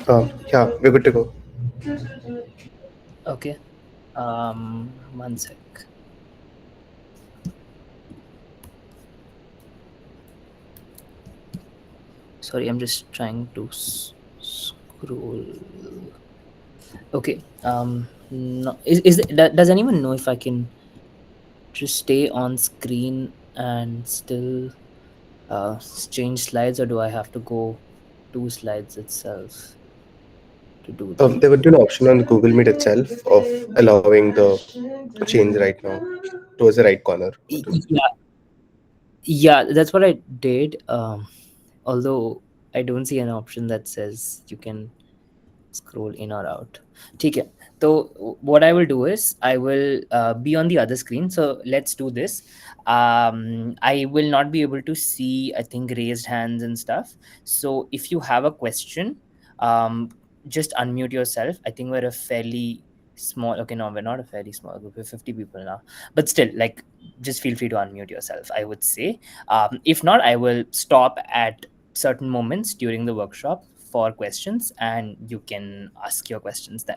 Yeah, we're good to go. Okay. One sec. Sorry, I'm just trying to scroll. Okay. No, does anyone know if I can just stay on screen and still change slides, or do I have to go to slides itself to do that? There would be an option on Google Meet itself of allowing the change right now towards the right corner button. Yeah, yeah, that's what I did. Although I don't see an option that says you can scroll in or out. ठीक है. So what I will do is I will be on the other screen. So let's do this. I will not be able to see, I think, raised hands and stuff. So if you have a question, um, just unmute yourself. I think we're a fairly small. Okay, no, we're not a fairly small group. We're 50 people now, but still, like, just feel free to unmute yourself, I would say. If not, I will stop at certain moments during the workshop for questions, and you can ask your questions then,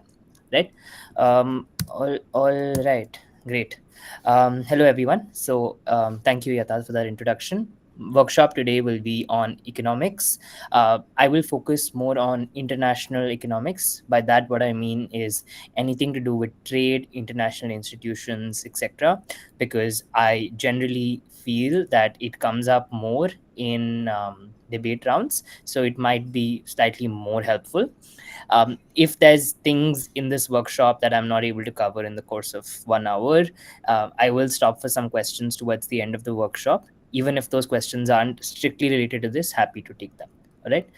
right? All right, great. Hello everyone. So thank you, Yatal, for that introduction. Workshop today will be on economics. I will focus more on international economics. By that, what I mean is anything to do with trade, international institutions, etc., because I generally feel that it comes up more in debate rounds, so it might be slightly more helpful. If there's things in this workshop that I'm not able to cover in the course of 1 hour, I will stop for some questions towards the end of the workshop. Even if those questions aren't strictly related to this, happy to take them. All right,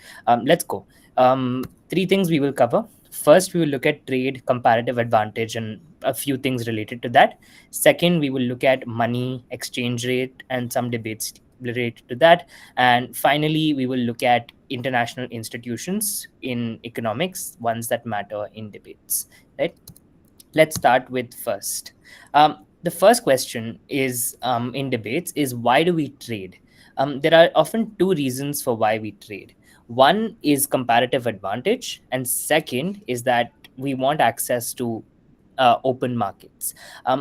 let's go. Three things we will cover. First, we will look at trade, comparative advantage, and a few things related to that. Second, we will look at money, exchange rate, and some debates related to that. And finally, we will look at international institutions in economics, ones that matter in debates. Right? Let's start with first. The first question is in debates is, why do we trade? There are often two reasons for why we trade. One is comparative advantage, and second is that we want access to open markets.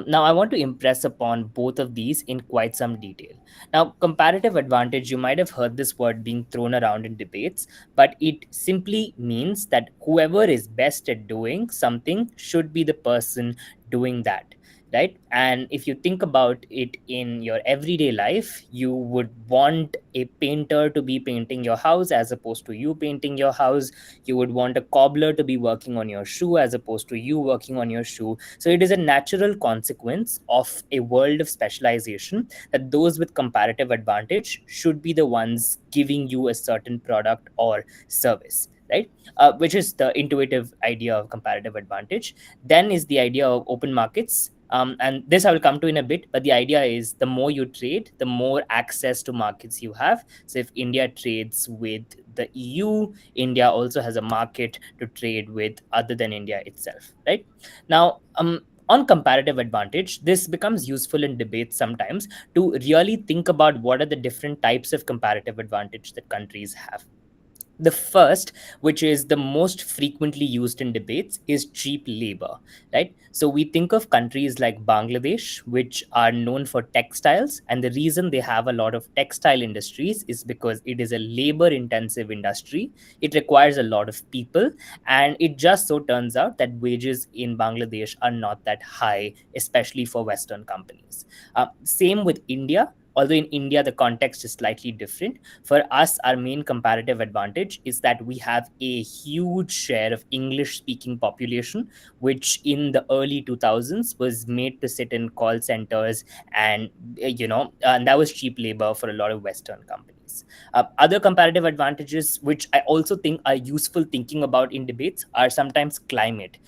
Now, I want to impress upon both of these in quite some detail. Now, comparative advantage, you might have heard this word being thrown around in debates, but it simply means that whoever is best at doing something should be the person doing that. Right. And if you think about it in your everyday life, you would want a painter to be painting your house as opposed to you painting your house. You would want a cobbler to be working on your shoe as opposed to you working on your shoe. So it is a natural consequence of a world of specialization that those with comparative advantage should be the ones giving you a certain product or service, right? Which is the intuitive idea of comparative advantage. Then is the idea of open markets. And this I will come to in a bit, but the idea is the more you trade, the more access to markets you have. So if India trades with the EU, India also has a market to trade with other than India itself, right? Now, on comparative advantage, this becomes useful in debates sometimes to really think about what are the different types of comparative advantage that countries have. The first, which is the most frequently used in debates, is cheap labor, right? So we think of countries like Bangladesh, which are known for textiles. And the reason they have a lot of textile industries is because it is a labor intensive industry. It requires a lot of people. And it just so turns out that wages in Bangladesh are not that high, especially for Western companies. Same with India. Although in India, the context is slightly different. For us, our main comparative advantage is that we have a huge share of English speaking population, which in the early 2000s was made to sit in call centers, and and that was cheap labor for a lot of Western companies. Other comparative advantages, which I also think are useful thinking about in debates, are sometimes climate.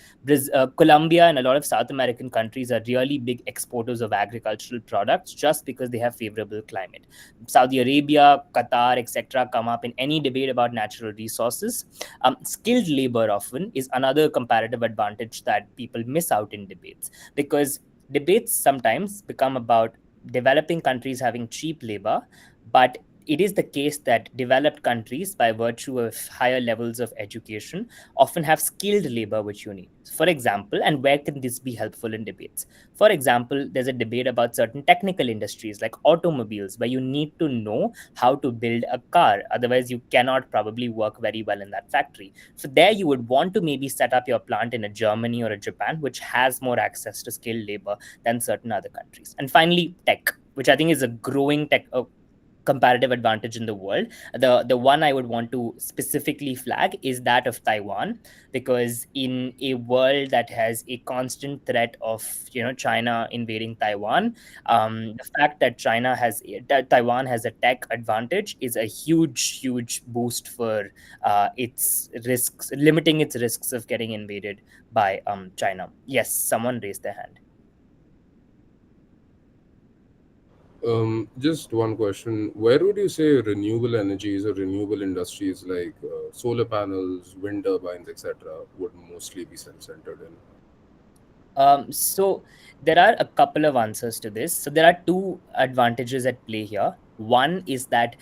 Colombia and a lot of South American countries are really big exporters of agricultural products just because they have favorable climate. Saudi Arabia, Qatar, etc., come up in any debate about natural resources. Skilled labor often is another comparative advantage that people miss out in debates, because debates sometimes become about developing countries having cheap labor, but it is the case that developed countries, by virtue of higher levels of education, often have skilled labor which you need. For example, and where can this be helpful in debates? For example, there's a debate about certain technical industries like automobiles, where you need to know how to build a car. Otherwise, you cannot probably work very well in that factory. So, there you would want to maybe set up your plant in a Germany or a Japan, which has more access to skilled labor than certain other countries. And finally, tech, which I think is a growing tech comparative advantage in the world. The one I would want to specifically flag is that of Taiwan, because in a world that has a constant threat of China invading Taiwan, the fact that Taiwan has a tech advantage is a huge boost for its risks, limiting its risks of getting invaded by China. Yes, someone raised their hand. Just one question. Where would you say renewable energies or renewable industries like solar panels, wind turbines, etc., would mostly be centered in? So there are a couple of answers to this. So there are two advantages at play here. One is that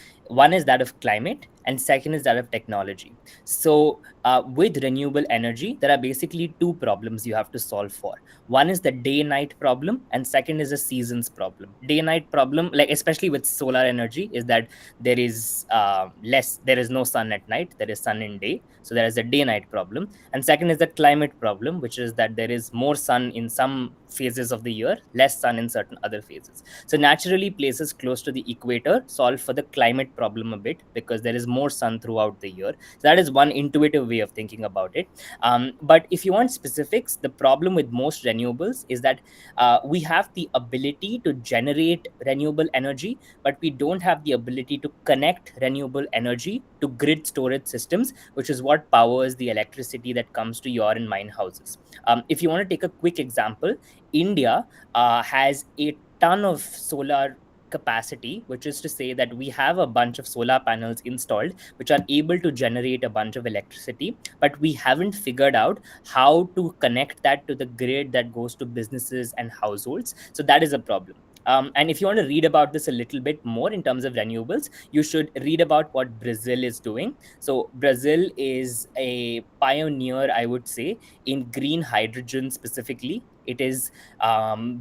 of climate, and second is that of technology. So with renewable energy, there are basically two problems you have to solve for. One is the day-night problem, and second is the seasons problem. Day-night problem, like especially with solar energy, is that there is no sun at night, there is sun in day. So there is a day-night problem. And second is the climate problem, which is that there is more sun in some phases of the year, less sun in certain other phases. So naturally, places close to the equator solve for the climate problem a bit, because there is more sun throughout the year. So that is one intuitive way of thinking about it. But if you want specifics, the problem with most renewables is that we have the ability to generate renewable energy, but we don't have the ability to connect renewable energy to grid storage systems, which is what powers the electricity that comes to your and mine houses. If you want to take a quick example, India has a ton of solar capacity, which is to say that we have a bunch of solar panels installed which are able to generate a bunch of electricity, but we haven't figured out how to connect that to the grid that goes to businesses and households. So that is a problem. And if you want to read about this a little bit more in terms of renewables, you should read about what Brazil is doing. So Brazil is a pioneer, I would say, in green hydrogen specifically. It is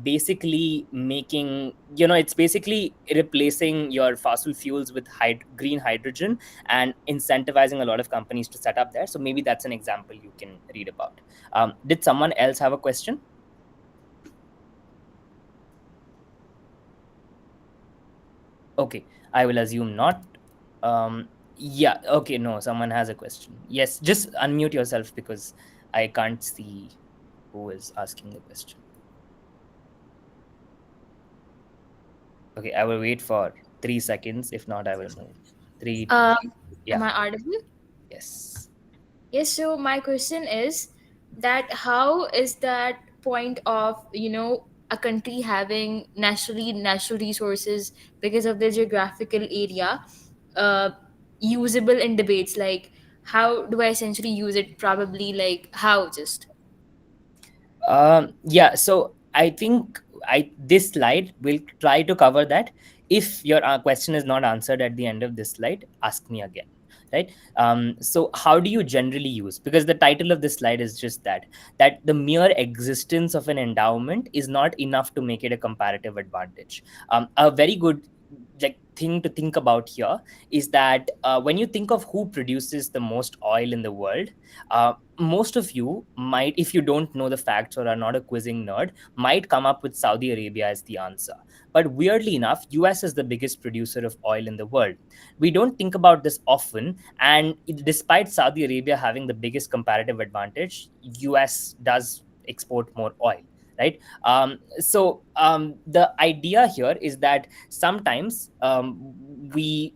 basically making, it's basically replacing your fossil fuels with green hydrogen and incentivizing a lot of companies to set up there. So maybe that's an example you can read about. Did someone else have a question? Okay, I will assume not. Yeah, okay, no, someone has a question. Yes, just unmute yourself because I can't see who is asking the question. Okay, I will wait for 3 seconds. If not, I will move. Three, two. Um, Yeah, am I audible? yes. Yes. So my question is that how is that point of a country having natural resources because of their geographical area uh, usable in debates? Like, how do I essentially use it? Probably like how just. Yeah, so I think this slide will try to cover that. If your question is not answered at the end of this slide, ask me again. Right. So how do you generally use? Because the title of this slide is just that the mere existence of an endowment is not enough to make it a comparative advantage. A very good thing to think about here is that when you think of who produces the most oil in the world, most of you might, if you don't know the facts or are not a quizzing nerd, might come up with Saudi Arabia as the answer. But weirdly enough, US is the biggest producer of oil in the world. We don't think about this often, and despite Saudi Arabia having the biggest comparative advantage, US does export more oil, right? The idea here is that sometimes we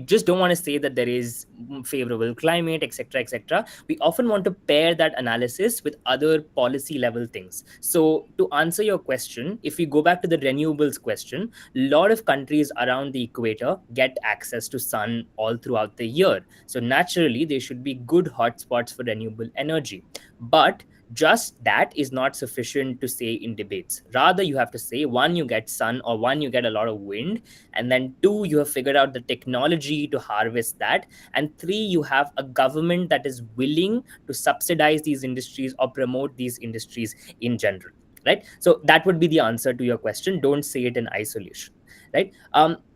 just don't want to say that there is favorable climate, etc., etc. We often want to pair that analysis with other policy level things. So to answer your question, if we go back to the renewables question, a lot of countries around the equator get access to sun all throughout the year, so naturally they should be good hotspots for renewable energy. But Just that is not sufficient to say in debates. Rather, you have to say, one, you get sun, or one, you get a lot of wind, and then two, you have figured out the technology to harvest that, and three, you have a government that is willing to subsidize these industries or promote these industries in general, right? So that would be the answer to your question. Don't say it in isolation, right?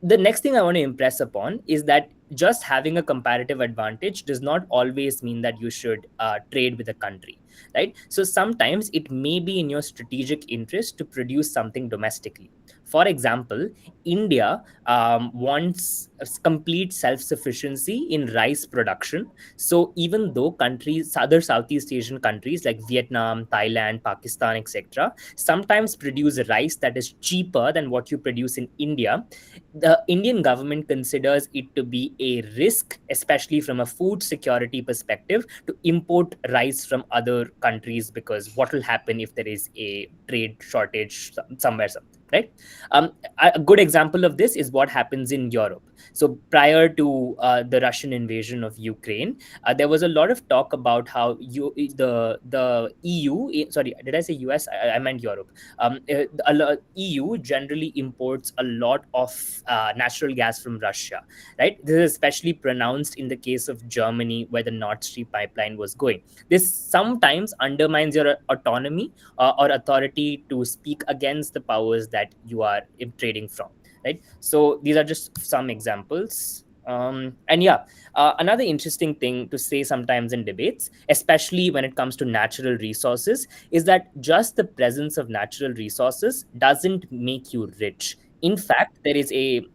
The next thing I want to impress upon is that just having a comparative advantage does not always mean that you should trade with a country, right? So sometimes it may be in your strategic interest to produce something domestically. For example, India wants complete self-sufficiency in rice production. So even though countries, other Southeast Asian countries like Vietnam, Thailand, Pakistan, etc., sometimes produce rice that is cheaper than what you produce in India, the Indian government considers it to be a risk, especially from a food security perspective, to import rice from other countries, because what will happen if there is a trade shortage somewhere, something, right? A good example of this is what happens in Europe. So prior to the Russian invasion of Ukraine, there was a lot of talk about how the EU, sorry, did I say US? I meant Europe. EU generally imports a lot of natural gas from Russia, right? This is especially pronounced in the case of Germany, where the Nord Stream pipeline was going. This sometimes undermines your autonomy or authority to speak against the powers that you are trading from, right? So these are just some examples. And yeah, another interesting thing to say sometimes in debates, especially when it comes to natural resources, is that just the presence of natural resources doesn't make you rich. In fact, there is a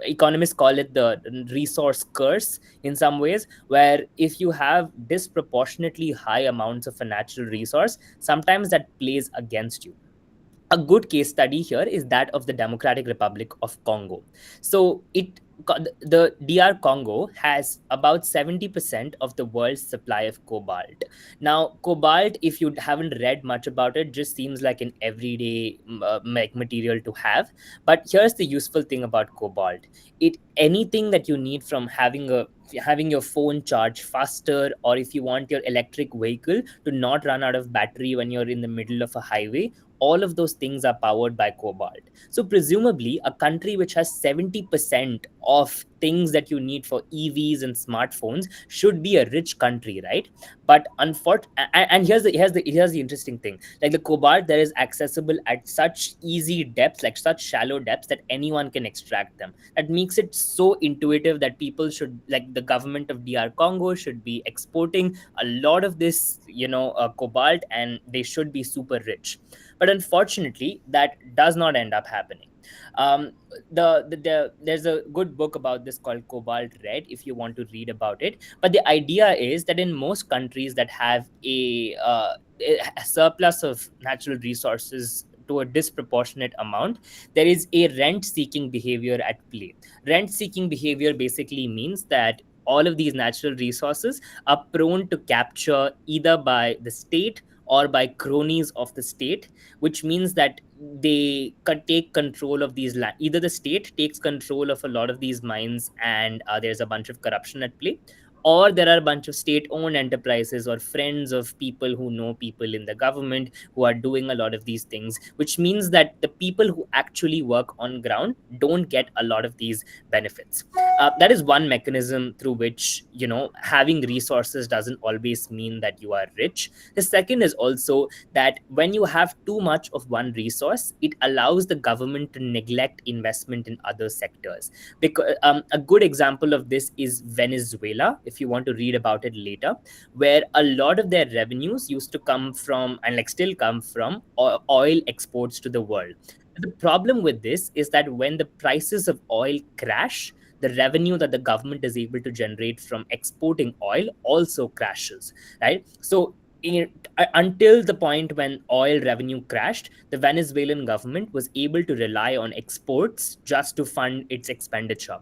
economists call it the resource curse in some ways, where if you have disproportionately high amounts of a natural resource, sometimes that plays against you. A good case study here is that of the Democratic Republic of Congo. So the DR Congo has about 70% of the world's supply of cobalt. Now, cobalt, if you haven't read much about it, just seems like an everyday material to have. But here's the useful thing about cobalt. Anything that you need, from having your phone charge faster, or if you want your electric vehicle to not run out of battery when you're in the middle of a highway, all of those things are powered by cobalt. So presumably a country which has 70% of things that you need for EVs and smartphones should be a rich country, right? But unfortunately, and here's the interesting thing, like the cobalt there is accessible at such easy depths, like such shallow depths, that anyone can extract them. That makes it so intuitive that people should, like the government of DR Congo, should be exporting a lot of this, cobalt, and they should be super rich. But unfortunately, that does not end up happening. Um, there's a good book about this called Cobalt Red, if you want to read about it. But the idea is that in most countries that have a surplus of natural resources to a disproportionate amount, there is a rent-seeking behavior at play. Rent-seeking behavior basically means that all of these natural resources are prone to capture either by the state or by cronies of the state, which means that they take control of these land. Either the state takes control of a lot of these mines, and there's a bunch of corruption at play, or there are a bunch of state-owned enterprises or friends of people who know people in the government who are doing a lot of these things, which means that the people who actually work on ground don't get a lot of these benefits. That is one mechanism through which, having resources doesn't always mean that you are rich. The second is also that when you have too much of one resource, it allows the government to neglect investment in other sectors. Because a good example of this is Venezuela, if you want to read about it later, where a lot of their revenues used to come from, and like still come from, oil exports to the world. The problem with this is that when the prices of oil crash, the revenue that the government is able to generate from exporting oil also crashes, right? So until the point when oil revenue crashed, the Venezuelan government was able to rely on exports just to fund its expenditure.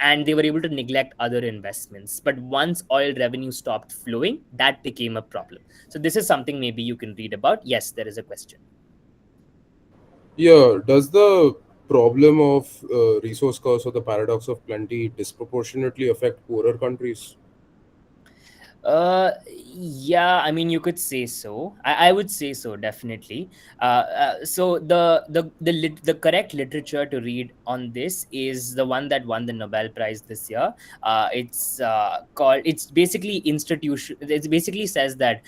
And they were able to neglect other investments. But once oil revenue stopped flowing, that became a problem. So this is something maybe you can read about. Yes, there is a question. Yeah, does the problem of resource curse or the paradox of plenty disproportionately affect poorer countries? Yeah, I mean, you could say so. I would say so, definitely. So the correct literature to read on this is the one that won the Nobel Prize this year. It's basically institution. It basically says that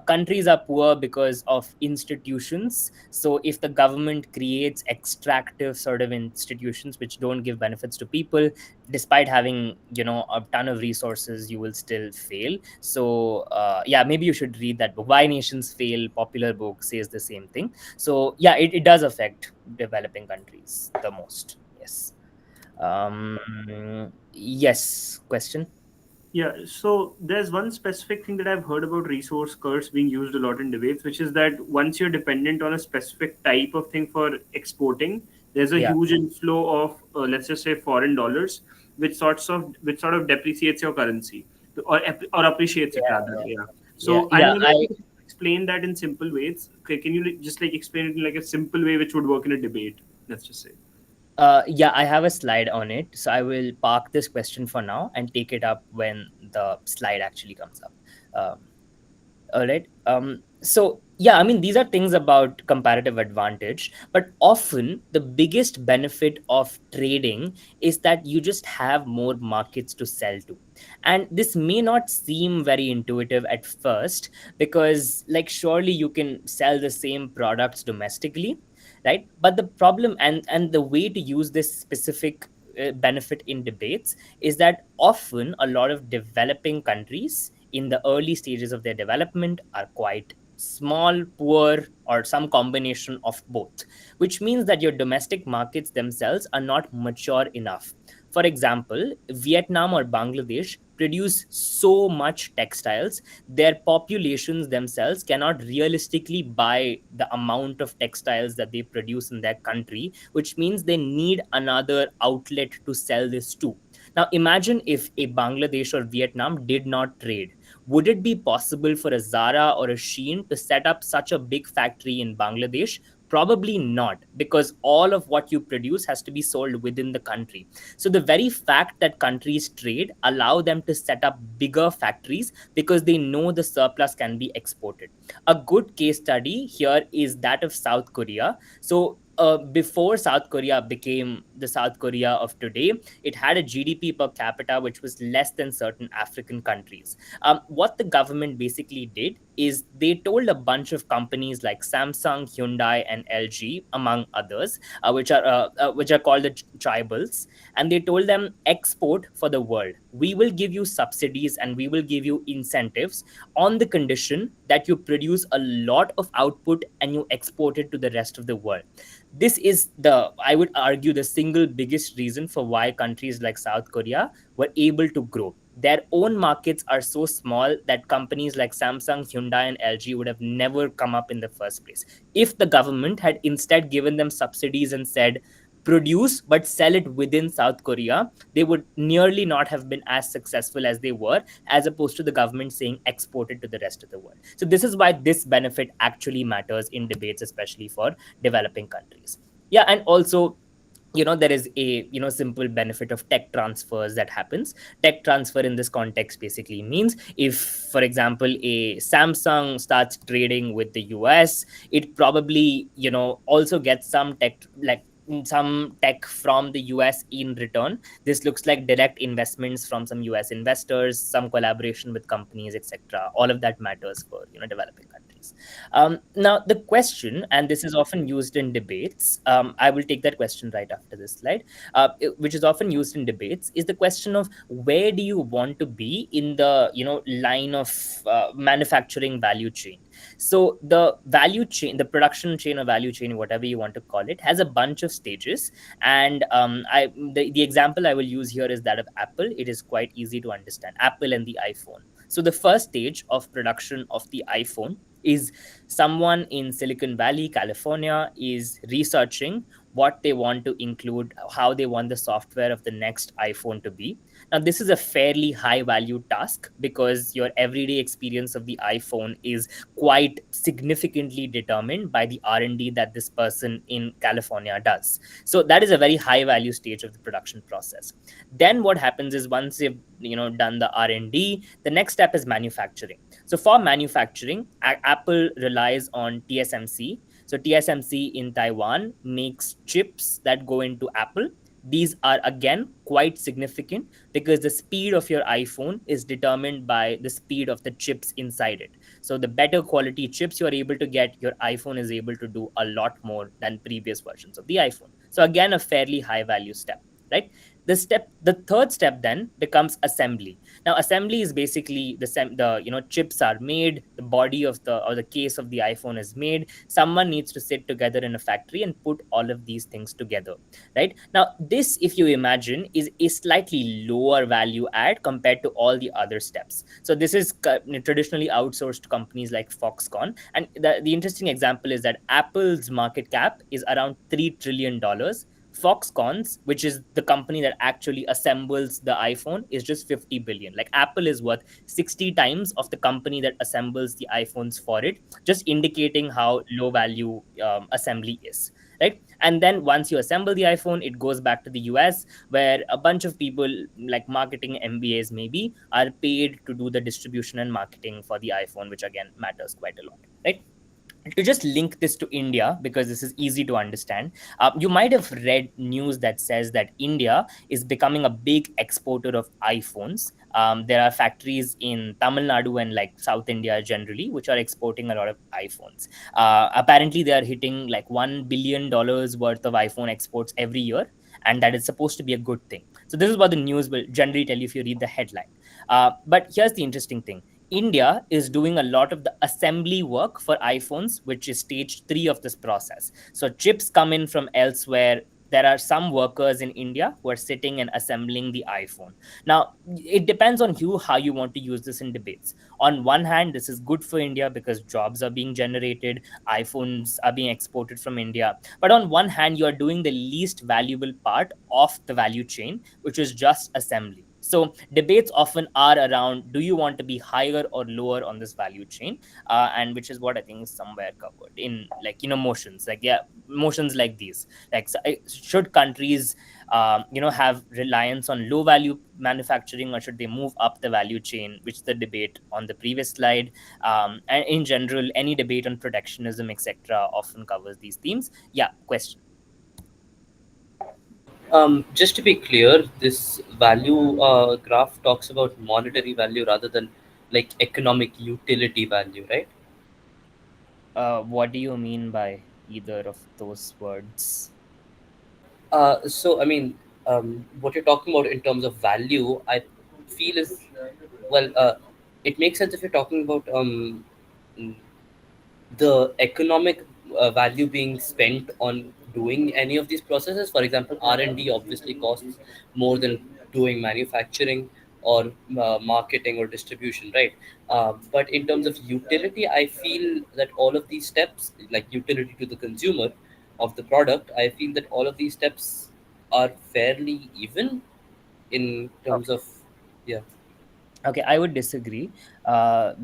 countries are poor because of institutions. So if the government creates extractive sort of institutions which don't give benefits to people, despite having a ton of resources, you will still fail. So yeah, maybe you should read that book, Why Nations Fail. Popular book says the same thing. So yeah, it does affect developing countries the most. Yes. um yes, question. Yeah, so there's one specific thing that I've heard about resource curse being used a lot in debates, which is that once you're dependent on a specific type of thing for exporting, there's a Yeah, huge inflow of let's just say foreign dollars, which sort of depreciates your currency, or appreciates it yeah, rather. Yeah. yeah, So I yeah. don't know if you can explain that in simple ways. Okay, can you just like explain it in like a simple way which would work in a debate? Let's just say. Yeah, I have a slide on it, so I will park this question for now and take it up when the slide actually comes up. All right. So yeah, I mean, these are things about comparative advantage, but often the biggest benefit of trading is that you just have more markets to sell to. And this may not seem very intuitive at first, because like surely you can sell the same products domestically, right? But the problem, and the way to use this specific benefit in debates, is that often a lot of developing countries in the early stages of their development are quite small, poor, or some combination of both, which means that your domestic markets themselves are not mature enough. For example, Vietnam or Bangladesh produce so much textiles, their populations themselves cannot realistically buy the amount of textiles that they produce in their country, which means they need another outlet to sell this to. Now, imagine if a Bangladesh or Vietnam did not trade. Would it be possible for a Zara or a Shein to set up such a big factory in Bangladesh? Probably not, because all of what you produce has to be sold within the country. So the very fact that countries trade allow them to set up bigger factories because they know the surplus can be exported. A good case study here is that of South Korea. So before South Korea became the South Korea of today, it had a GDP per capita which was less than certain African countries. What the government basically did is they told a bunch of companies like Samsung, Hyundai, and LG, among others, which are called the tribals, and they told them, export for the world. We will give you subsidies and we will give you incentives on the condition that you produce a lot of output and you export it to the rest of the world. This is the, I would argue, the single biggest reason for why countries like South Korea were able to grow. Their own markets are so small that companies like Samsung, Hyundai, and LG would have never come up in the first place. If the government had instead given them subsidies and said, produce but sell it within South Korea, they would nearly not have been as successful as they were, as opposed to the government saying export it to the rest of the world. So this is why this benefit actually matters in debates, especially for developing countries. Yeah, and also, there is a simple benefit of tech transfers that happens. Tech transfer in this context basically means, if for example a Samsung starts trading with the US, it probably also gets some tech, like some tech from the US in return. This looks like direct investments from some US investors, some collaboration with companies, etc. All of that matters for developing countries. Now the question, and this is often used in debates, I will take that question right after this slide, which is often used in debates, is the question of where do you want to be in the line of manufacturing value chain. So the value chain, the production chain or value chain, whatever you want to call it, has a bunch of stages. And the example I will use here is that of Apple. It is quite easy to understand. Apple and the iPhone. So the first stage of production of the iPhone is someone in Silicon Valley, California, is researching what they want to include, how they want the software of the next iPhone to be. Now, this is a fairly high value task because your everyday experience of the iPhone is quite significantly determined by the R&D that this person in California does. So that is a very high value stage of the production process. Then what happens is, once you've done the R&D, the next step is manufacturing. So for manufacturing, Apple relies on TSMC. So TSMC in Taiwan makes chips that go into Apple. These are again quite significant because the speed of your iPhone is determined by the speed of the chips inside it. So the better quality chips you're able to get, your iPhone is able to do a lot more than previous versions of the iPhone. So again, a fairly high value step, right? The third step then becomes assembly. Now assembly is basically the chips are made, the body of the case of the iPhone is made. Someone needs to sit together in a factory and put all of these things together, right? Now this, if you imagine, is a slightly lower value add compared to all the other steps. So this is traditionally outsourced to companies like Foxconn. And the interesting example is that Apple's market cap is around $3 trillion. Foxconn's, which is the company that actually assembles the iPhone, is just 50 billion. Like Apple is worth 60 times of the company that assembles the iPhones for it, just indicating how low value assembly is, right? And then once you assemble the iPhone, it goes back to the US, where a bunch of people, like marketing MBAs maybe, are paid to do the distribution and marketing for the iPhone, which again matters quite a lot, right? To just link this to India, because this is easy to understand, you might have read news that says that India is becoming a big exporter of iPhones. There are factories in Tamil Nadu and like South India generally, which are exporting a lot of iPhones. Apparently, they are hitting like $1 billion worth of iPhone exports every year, and that is supposed to be a good thing. So this is what the news will generally tell you if you read the headline. But here's the interesting thing. India is doing a lot of the assembly work for iPhones, which is stage 3 of this process. So chips come in from elsewhere. There are some workers in India who are sitting and assembling the iPhone. Now, it depends on you how you want to use this in debates. On one hand, this is good for India because jobs are being generated, iPhones are being exported from India. But on one hand, you are doing the least valuable part of the value chain, which is just assembly. So debates often are around, do you want to be higher or lower on this value chain, and which is what I think is somewhere covered in motions like, yeah, motions like these. Like, should countries have reliance on low value manufacturing, or should they move up the value chain, which is the debate on the previous slide. And in general, any debate on protectionism, etc., often covers these themes. Yeah, question. Just to be clear, this value graph talks about monetary value rather than like economic utility value, right? What do you mean by either of those words? So, I mean, what you're talking about in terms of value, I feel is, well, it makes sense if you're talking about the economic value being spent on doing any of these processes. For example, R&D obviously costs more than doing manufacturing or marketing or distribution, right? But in terms of utility, I feel that all of these steps, like utility to the consumer of the product, I feel that all of these steps are fairly even in terms of, yeah. Okay, I would disagree,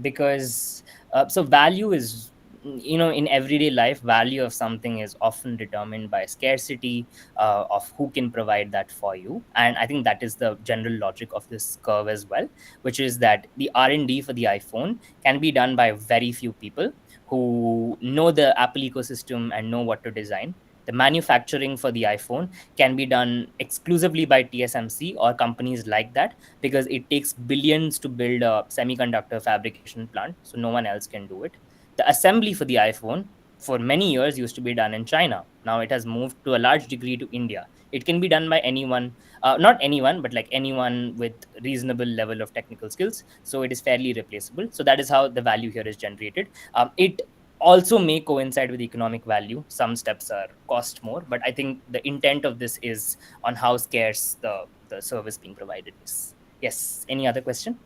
because so value is, in everyday life, value of something is often determined by scarcity, of who can provide that for you. And I think that is the general logic of this curve as well, which is that the R&D for the iPhone can be done by very few people who know the Apple ecosystem and know what to design. The manufacturing for the iPhone can be done exclusively by TSMC or companies like that, because it takes billions to build a semiconductor fabrication plant, so no one else can do it. The assembly for the iPhone for many years used to be done in China. Now it has moved to a large degree to India. It can be done by anyone, not anyone, but like anyone with reasonable level of technical skills. So it is fairly replaceable. So that is how the value here is generated. It also may coincide with economic value. Some steps are cost more, but I think the intent of this is on how scarce the service being provided is. Yes. Any other question?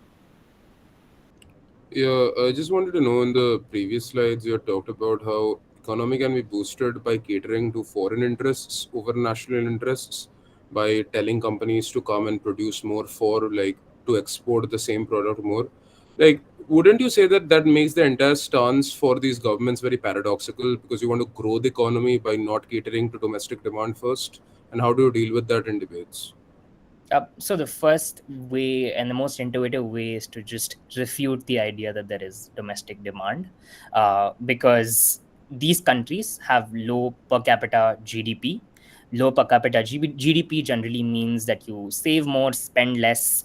Yeah, I just wanted to know, in the previous slides, you had talked about how economy can be boosted by catering to foreign interests over national interests. by telling companies to come and produce more for like to export the same product more. Like, wouldn't you say that that makes the entire stance for these governments very paradoxical, because you want to grow the economy by not catering to domestic demand first? And how do you deal with that in debates? So the first way and the most intuitive way is to just refute the idea that there is domestic demand, because these countries have low per capita GDP. Low per capita GDP generally means that you save more, spend less,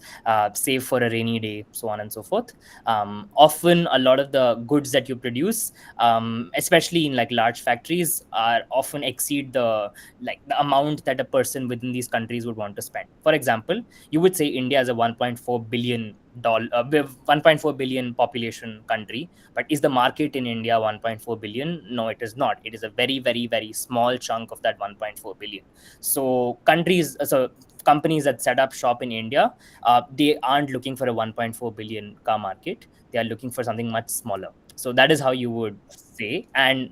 save for a rainy day, so on and so forth. Often, a lot of the goods that you produce, especially in like large factories, are often exceed the amount that a person within these countries would want to spend. For example, you would say India is a 1.4 billion dollar 1.4 billion population country, but is the market in India 1.4 billion? No, it is not. It is a very, very, very small chunk of that 1.4 billion. So companies that set up shop in India, they aren't looking for a 1.4 billion car market. They are looking for something much smaller. So that is how you would say. And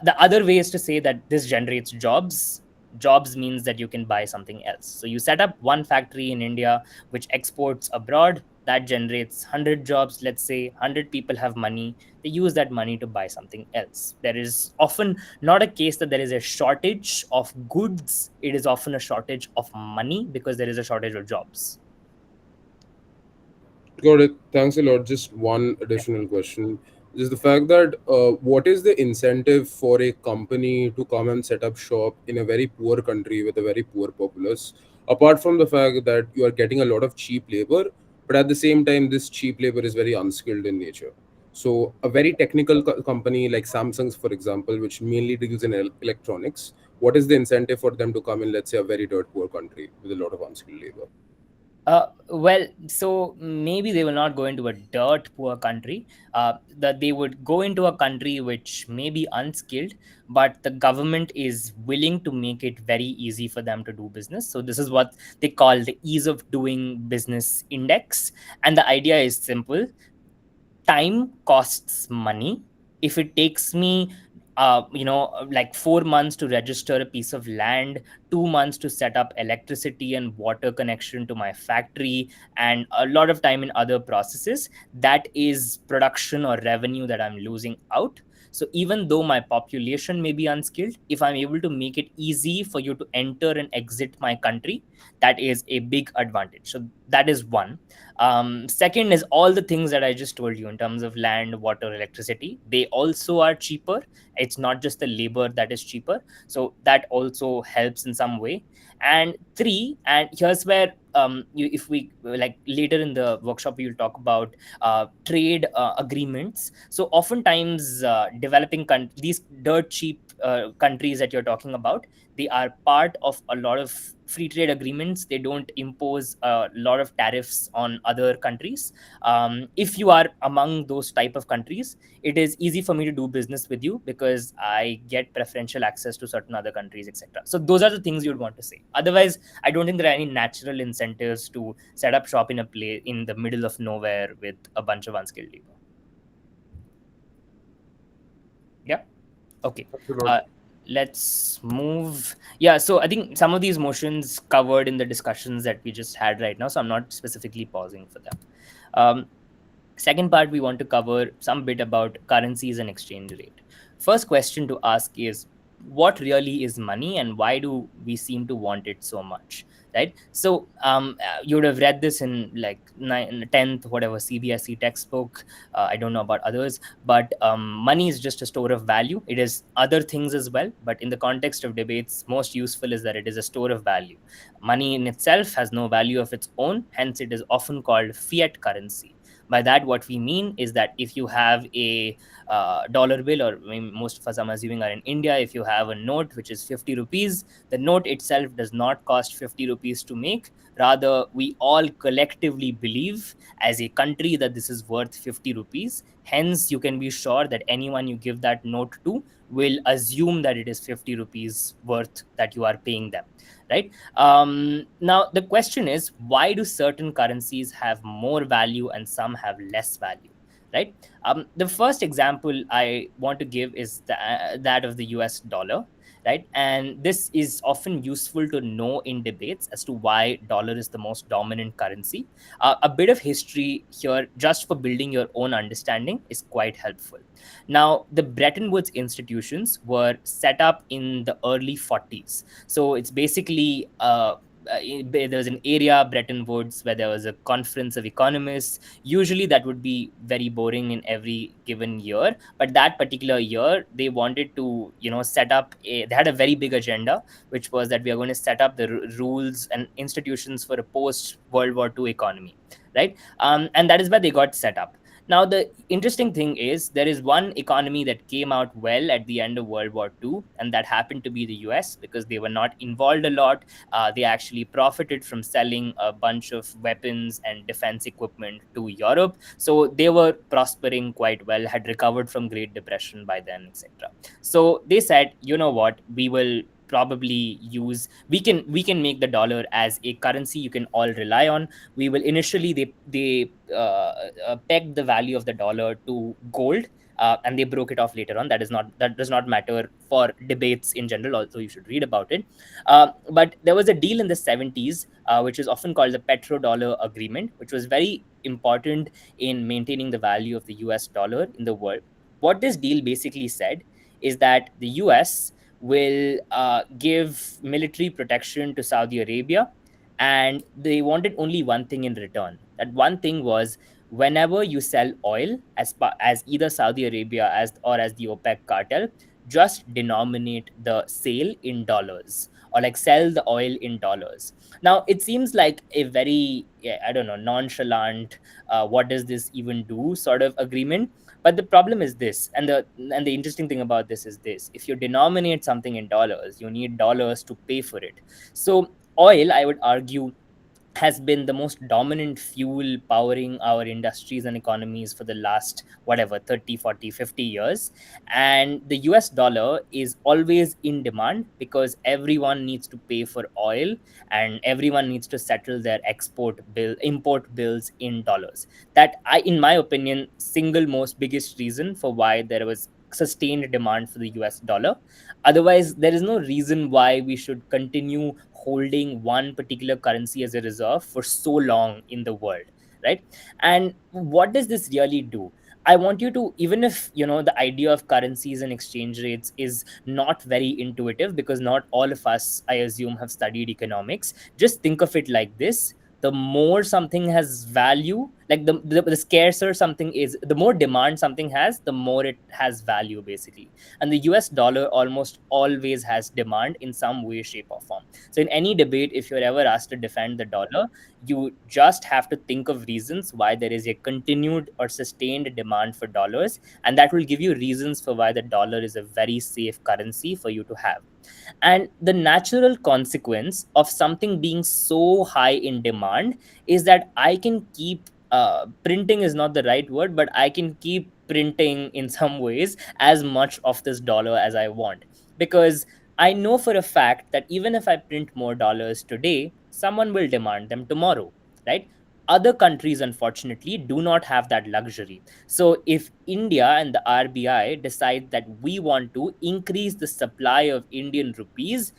the other way is to say that this generates jobs. Jobs means that you can buy something else. So you set up one factory in India which exports abroad, that generates 100 jobs. Let's say 100 people have money, they use that money to buy something else. There is often not a case that there is a shortage of goods, it is often a shortage of money because there is a shortage of jobs. Got it. Thanks a lot. Just one additional question is the fact that what is the incentive for a company to come and set up shop in a very poor country with a very poor populace, apart from the fact that you are getting a lot of cheap labor, but at the same time, this cheap labor is very unskilled in nature. So, a very technical company like Samsung's, for example, which mainly deals in electronics, what is the incentive for them to come in, let's say, a very dirt poor country with a lot of unskilled labor? Well, so maybe they will not go into a dirt poor country. That they would go into a country which may be unskilled, but the government is willing to make it very easy for them to do business. So this is what they call the ease of doing business index, and the idea is simple: time costs money. If it takes me like 4 months to register a piece of land, 2 months to set up electricity and water connection to my factory, and a lot of time in other processes, that is production or revenue that I'm losing out. So even though my population may be unskilled, if I'm able to make it easy for you to enter and exit my country, that is a big advantage. So that is one. Second is all the things that I just told you in terms of land, water, electricity. They also are cheaper. It's not just the labor that is cheaper. So that also helps in some way. And three, and here's where if we like later in the workshop, we'll talk about trade agreements. So oftentimes, these dirt cheap countries that you're talking about, they are part of a lot of free trade agreements. They don't impose a lot of tariffs on other countries. If you are among those type of countries, it is easy for me to do business with you because I get preferential access to certain other countries, etc. So those are the things you'd want to say. Otherwise, I don't think there are any natural incentives to set up shop in a place in the middle of nowhere with a bunch of unskilled labor. Yeah. Okay. Let's move. Yeah, so I think some of these motions covered in the discussions that we just had right now, so I'm not specifically pausing for them. Second part, we want to cover some bit about currencies and exchange rate. First question to ask is, what really is money and why do we seem to want it so much? Right. So you would have read this in like 10th, whatever, CBSE textbook. I don't know about others, but money is just a store of value. It is other things as well, but in the context of debates, most useful is that it is a store of value. Money in itself has no value of its own, hence it is often called fiat currency. By that, what we mean is that if you have a dollar bill, or I mean, most of us, I'm assuming, are in India, if you have a note which is 50 rupees, the note itself does not cost 50 rupees to make. Rather, we all collectively believe as a country that this is worth 50 rupees. Hence, you can be sure that anyone you give that note to will assume that it is 50 rupees worth that you are paying them, right? Now, the question is, why do certain currencies have more value and some have less value, right? The first example I want to give is that of the US dollar. right? And this is often useful to know in debates as to why dollar is the most dominant currency. A bit of history here, just for building your own understanding, is quite helpful. Now, the Bretton Woods institutions were set up in the early 40s. So it's basically there was an area, Bretton Woods, where there was a conference of economists. Usually that would be very boring in every given year, but that particular year they wanted to, set up they had a very big agenda, which was that we are going to set up the rules and institutions for a post World War II economy, right? And that is where they got set up. Now, the interesting thing is there is one economy that came out well at the end of World War II, and that happened to be the US, because they were not involved a lot. They actually profited from selling a bunch of weapons and defense equipment to Europe. So they were prospering quite well, had recovered from Great Depression by then, etc. So they said, you know what, we can make the dollar as a currency you can all rely on. We will initially they pegged the value of the dollar to gold, and they broke it off later on. That does not matter for debates in general, although you should read about it. But there was a deal in the 70s, which is often called the petrodollar agreement, which was very important in maintaining the value of the US dollar in the world. What this deal basically said is that the US will give military protection to Saudi Arabia, and they wanted only one thing in return. That one thing was, whenever you sell oil as either Saudi Arabia as the OPEC cartel, just denominate the sale in dollars, or like sell the oil in dollars. Now it seems like a very, I don't know, nonchalant, what does this even do sort of agreement. But the problem is this, and the interesting thing about this is this: if you denominate something in dollars, you need dollars to pay for it. So oil, I would argue, has been the most dominant fuel powering our industries and economies for the last whatever 30, 40, 50 years. And the US dollar is always in demand because everyone needs to pay for oil, and everyone needs to settle their import bills in dollars. That, in my opinion, single most biggest reason for why there was sustained demand for the US dollar. Otherwise, there is no reason why we should continue holding one particular currency as a reserve for so long in the world, right? And what does this really do? I want you to, even if the idea of currencies and exchange rates is not very intuitive, because not all of us, I assume, have studied economics, just think of it like this: the more something has value, like the scarcer something is, the more demand something has, the more it has value, basically. And the US dollar almost always has demand in some way, shape, or form. So in any debate, if you're ever asked to defend the dollar, you just have to think of reasons why there is a continued or sustained demand for dollars, and that will give you reasons for why the dollar is a very safe currency for you to have. And the natural consequence of something being so high in demand is that I can keep printing is not the right word, but I can keep printing in some ways as much of this dollar as I want. Because I know for a fact that even if I print more dollars today, someone will demand them tomorrow, right? Other countries, unfortunately, do not have that luxury. So if India and the RBI decide that we want to increase the supply of Indian rupees,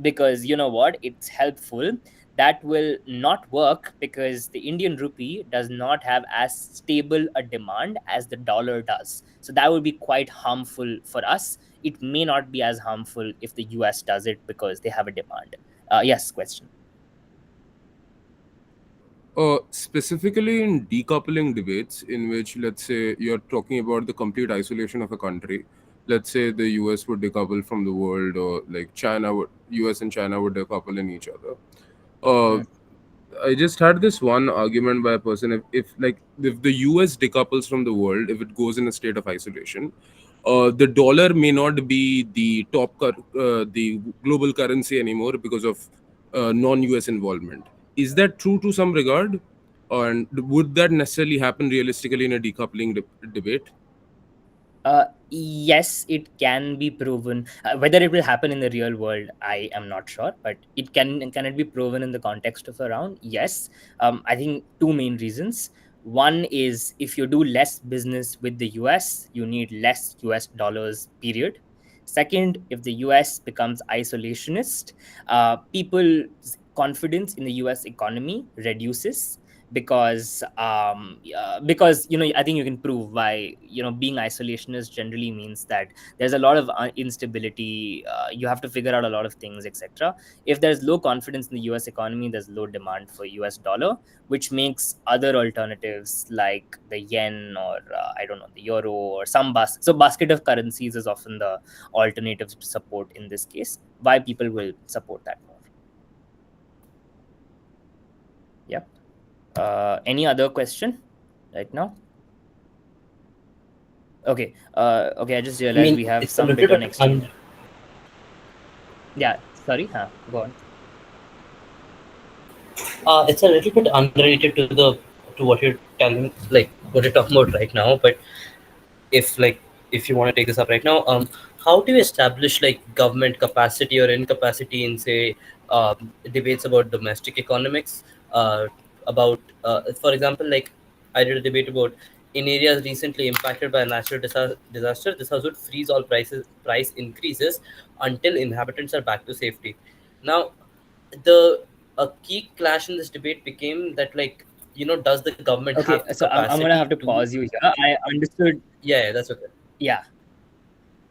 because you know what, it's helpful, that will not work, because the Indian rupee does not have as stable a demand as the dollar does. So that would be quite harmful for us. It may not be as harmful if the US does it because they have a demand. Yes, question. Specifically in decoupling debates, in which, let's say, you're talking about the complete isolation of a country. Let's say the US would decouple from the world, or like US and China would decouple in each other. I just had this one argument by a person: if the US decouples from the world, if it goes in a state of isolation, the dollar may not be the global currency anymore because of non-US involvement. Is that true to some regard? And would that necessarily happen realistically in a decoupling debate? Yes, it can be proven. Whether it will happen in the real world, I am not sure, but can it be proven in the context of a round? Yes. I think two main reasons. One is, if you do less business with the US, you need less US dollars, period. Second, if the US becomes isolationist, people's confidence in the US economy reduces because I think you can prove why being isolationist generally means that there's a lot of instability. You have to figure out a lot of things, etc. If there's low confidence in the US economy, there's low demand for US dollar, which makes other alternatives like the yen or I don't know, the euro or some basket of currencies is often the alternative to support in this case. Why people will support that more. Yep. Any other question right now? Okay. Okay. I just I realized mean, we have it's a some little bit on bit exchange. Yeah. Sorry. Go on. it's a little bit unrelated to what you're telling, like what you're talking about right now. But if like if you want to take this up right now, how do you establish like government capacity or incapacity in say debates about domestic economics? About For example, like I did a debate about in areas recently impacted by a natural disaster, this house would freeze all price increases until inhabitants are back to safety. Now, the a key clash in this debate became that like does the government Okay. have the So I'm gonna capacity have to to. pause you here. I understood. Yeah, that's okay. Yeah.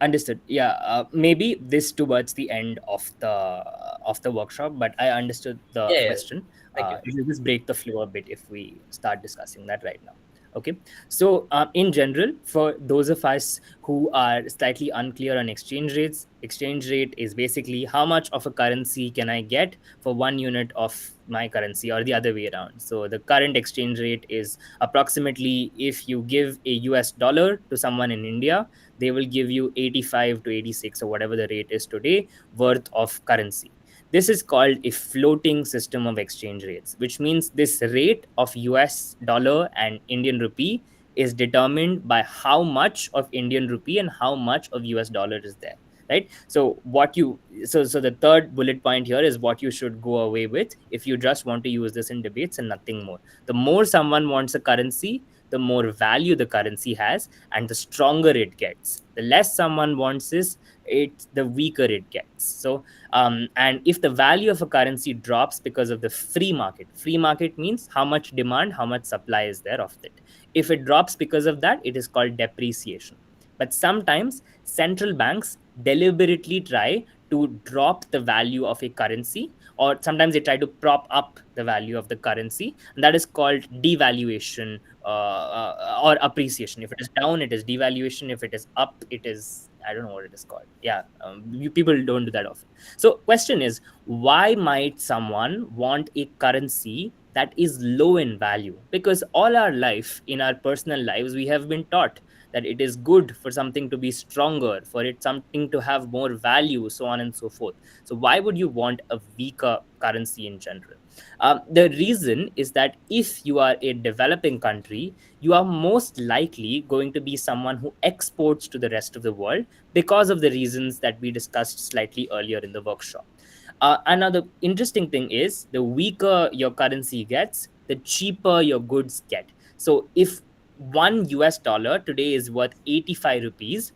Understood. Yeah, maybe this towards the end of the workshop, but I understood the Yeah, question. thank you. It will just break the flow a bit if we start discussing that right now. Okay, so in general, for those of us who are slightly unclear on exchange rates, exchange rate is basically how much of a currency can I get for 1 unit of my currency, or the other way around. So the current exchange rate is approximately, if you give a US dollar to someone in India, they will give you 85 to 86 or whatever the rate is today worth of currency. This is called a floating system of exchange rates, which means this rate of US dollar and Indian rupee is determined by how much of Indian rupee and how much of US dollar is there. Right. So the third bullet point here is what you should go away with if you just want to use this in debates and nothing more. The more someone wants a currency, the more value the currency has, and the stronger it gets. The less someone wants is it, the weaker it gets. So and if the value of a currency drops because of the free market means how much demand, how much supply is there of it. If it drops because of that, it is called depreciation. But sometimes central banks deliberately try to drop the value of a currency, or sometimes they try to prop up the value of the currency, and that is called devaluation, or appreciation. If it is down, it is devaluation. If it is up, it is, I don't know what it is called. Yeah, people don't do that often. So question is, why might someone want a currency that is low in value? Because all our life, in our personal lives, we have been taught that it is good for something to be stronger, for it something to have more value, so on and so forth. So why would you want a weaker currency in general? The reason is that if you are a developing country, you are most likely going to be someone who exports to the rest of the world because of the reasons that we discussed slightly earlier in the workshop. Another interesting thing is, the weaker your currency gets, the cheaper your goods get. So if one US dollar today is worth 85 rupees,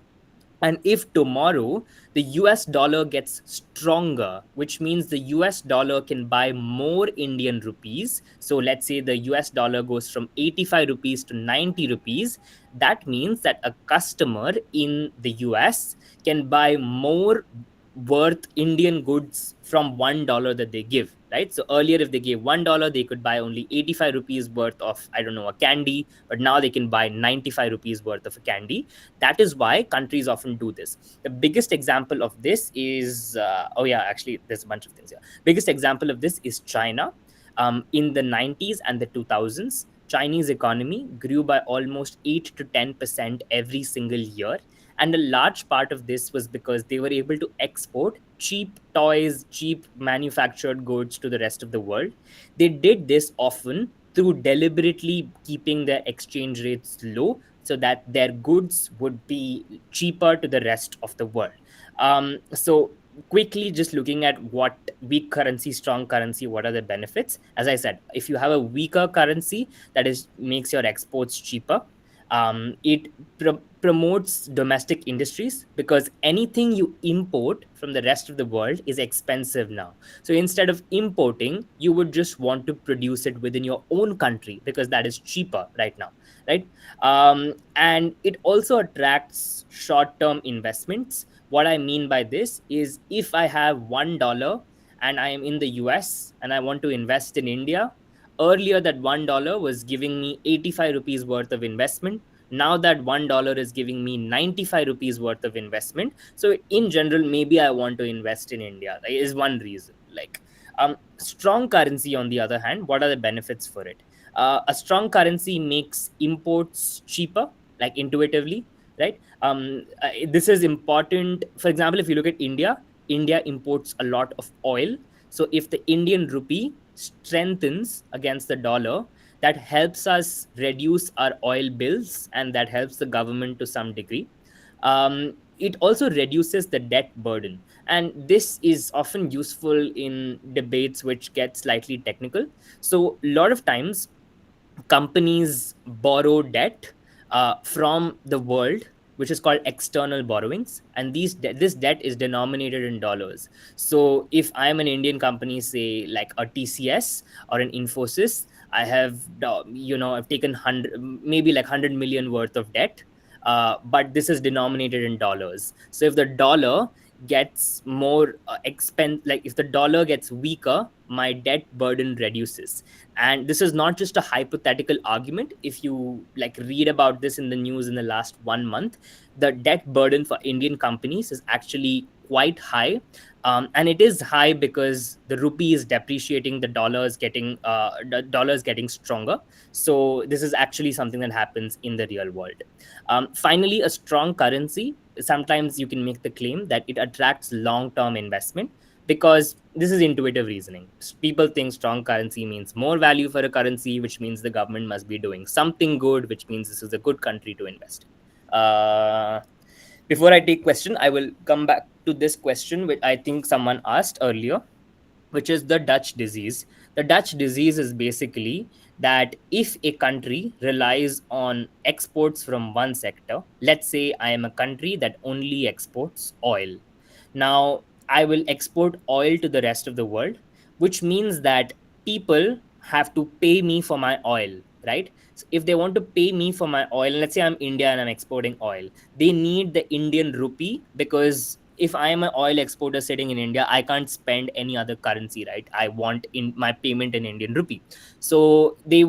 and if tomorrow the US dollar gets stronger, which means the US dollar can buy more Indian rupees. So let's say the US dollar goes from 85 rupees to 90 rupees. That means that a customer in the US can buy more worth Indian goods from $1 that they give, right? So earlier, if they gave $1, they could buy only 85 rupees worth of, I don't know, a candy, but now they can buy 95 rupees worth of a candy. That is why countries often do this. The biggest example of this is, oh yeah, actually, there's a bunch of things here. Biggest example of this is China. In the 90s and the 2000s, Chinese economy grew by almost 8 to 10% every single year. And a large part of this was because they were able to export cheap toys, cheap manufactured goods to the rest of the world. They did this often through deliberately keeping their exchange rates low so that their goods would be cheaper to the rest of the world. So quickly, just looking at what weak currency, strong currency, what are the benefits? As I said, if you have a weaker currency, that is makes your exports cheaper. It promotes domestic industries because anything you import from the rest of the world is expensive now. So instead of importing, you would just want to produce it within your own country because that is cheaper right now, right? And it also attracts short-term investments. What I mean by this is, if I have $1 and I am in the US and I want to invest in India, earlier that $1 was giving me 85 rupees worth of investment. Now that $1 is giving me 95 rupees worth of investment. So in general, maybe I want to invest in India. That is one reason. Like, strong currency, on the other hand, what are the benefits for it? A strong currency makes imports cheaper, like intuitively, right? This is important. For example, if you look at India, India imports a lot of oil. So if the Indian rupee strengthens against the dollar, that helps us reduce our oil bills, and that helps the government to some degree. It also reduces the debt burden, and this is often useful in debates which get slightly technical. So a lot of times companies borrow debt from the world, which is called external borrowings, and this debt is denominated in dollars. So if I'm an Indian company, say like a TCS or an Infosys, I have I've taken 100, maybe like 100 million worth of debt, but this is denominated in dollars. So if the dollar gets more like if the dollar gets weaker, my debt burden reduces. And this is not just a hypothetical argument. If you like read about this in the news in the last 1 month, the debt burden for Indian companies is actually quite high. And it is high because the rupee is depreciating, the dollar is getting stronger. So this is actually something that happens in the real world. Finally, a strong currency, sometimes you can make the claim that it attracts long-term investment, because this is intuitive reasoning. People think strong currency means more value for a currency, which means the government must be doing something good, which means this is a good country to invest in. Before I take question, I will come back to this question, which I think someone asked earlier, which is the Dutch disease. The Dutch disease is basically that if a country relies on exports from one sector, let's say I am a country that only exports oil. Now, I will export oil to the rest of the world, which means that people have to pay me for my oil, right? So if they want to pay me for my oil, let's say I'm India and I'm exporting oil, they need the Indian rupee, because if I am an oil exporter sitting in India, I can't spend any other currency, right? I want in my payment in Indian rupee. So the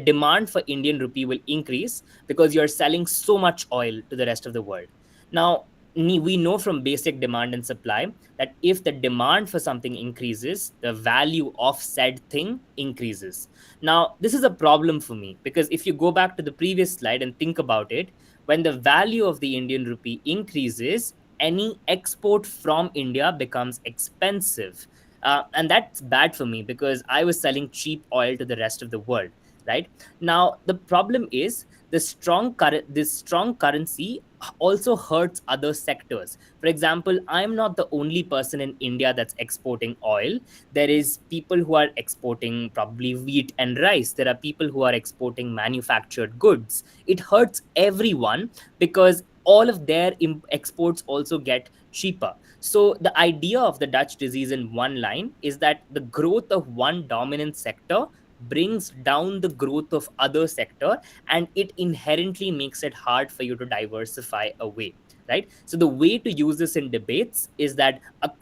demand for Indian rupee will increase because you're selling so much oil to the rest of the world. Now, we know from basic demand and supply that if the demand for something increases, the value of said thing increases. Now, this is a problem for me, because if you go back to the previous slide and think about it, when the value of the Indian rupee increases, any export from India becomes expensive. And that's bad for me because I was selling cheap oil to the rest of the world, right? Now, the problem is this strong currency also hurts other sectors. For example, I'm not the only person in India that's exporting oil. There is people who are exporting probably wheat and rice. There are people who are exporting manufactured goods. It hurts everyone because all of their exports also get cheaper. So the idea of the Dutch disease in one line is that the growth of one dominant sector brings down the growth of other sector, and it inherently makes it hard for you to diversify away, right? So the way to use this in debates is that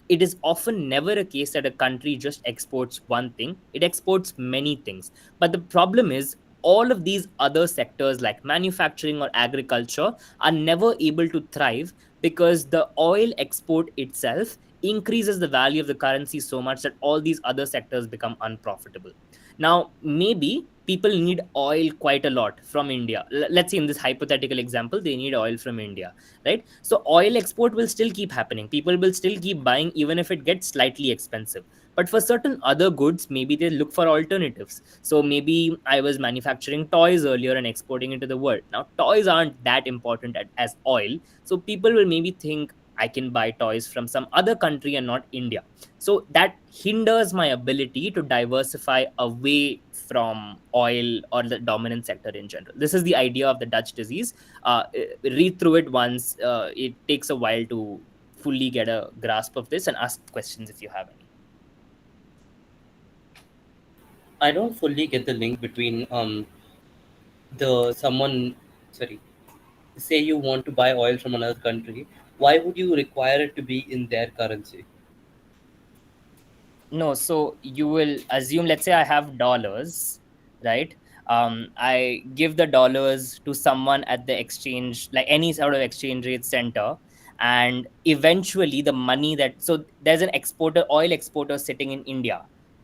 it is often never a case that a country just exports one thing. It exports many things, but the problem is all of these other sectors like manufacturing or agriculture are never able to thrive because the oil export itself increases the value of the currency so much that all these other sectors become unprofitable. Now, maybe people need oil quite a lot from India. Let's say in this hypothetical example, they need oil from India, right? So oil export will still keep happening. People will still keep buying even if it gets slightly expensive. But for certain other goods, maybe they look for alternatives. So maybe I was manufacturing toys earlier and exporting into the world. Now, toys aren't that important as oil. So people will maybe think I can buy toys from some other country and not India. So that hinders my ability to diversify away from oil or the dominant sector in general. This is the idea of the Dutch disease. Read through it once. It takes a while to fully get a grasp of this, and ask questions if you have any. I don't fully get the link between the someone sorry, say you want to buy oil from another country, why would you require it to be in their currency? No, so you will assume, let's say I have dollars, right? I give the dollars to someone at the exchange, like any sort of exchange rate center, and eventually the money that, so there's an exporter, oil exporter sitting in India.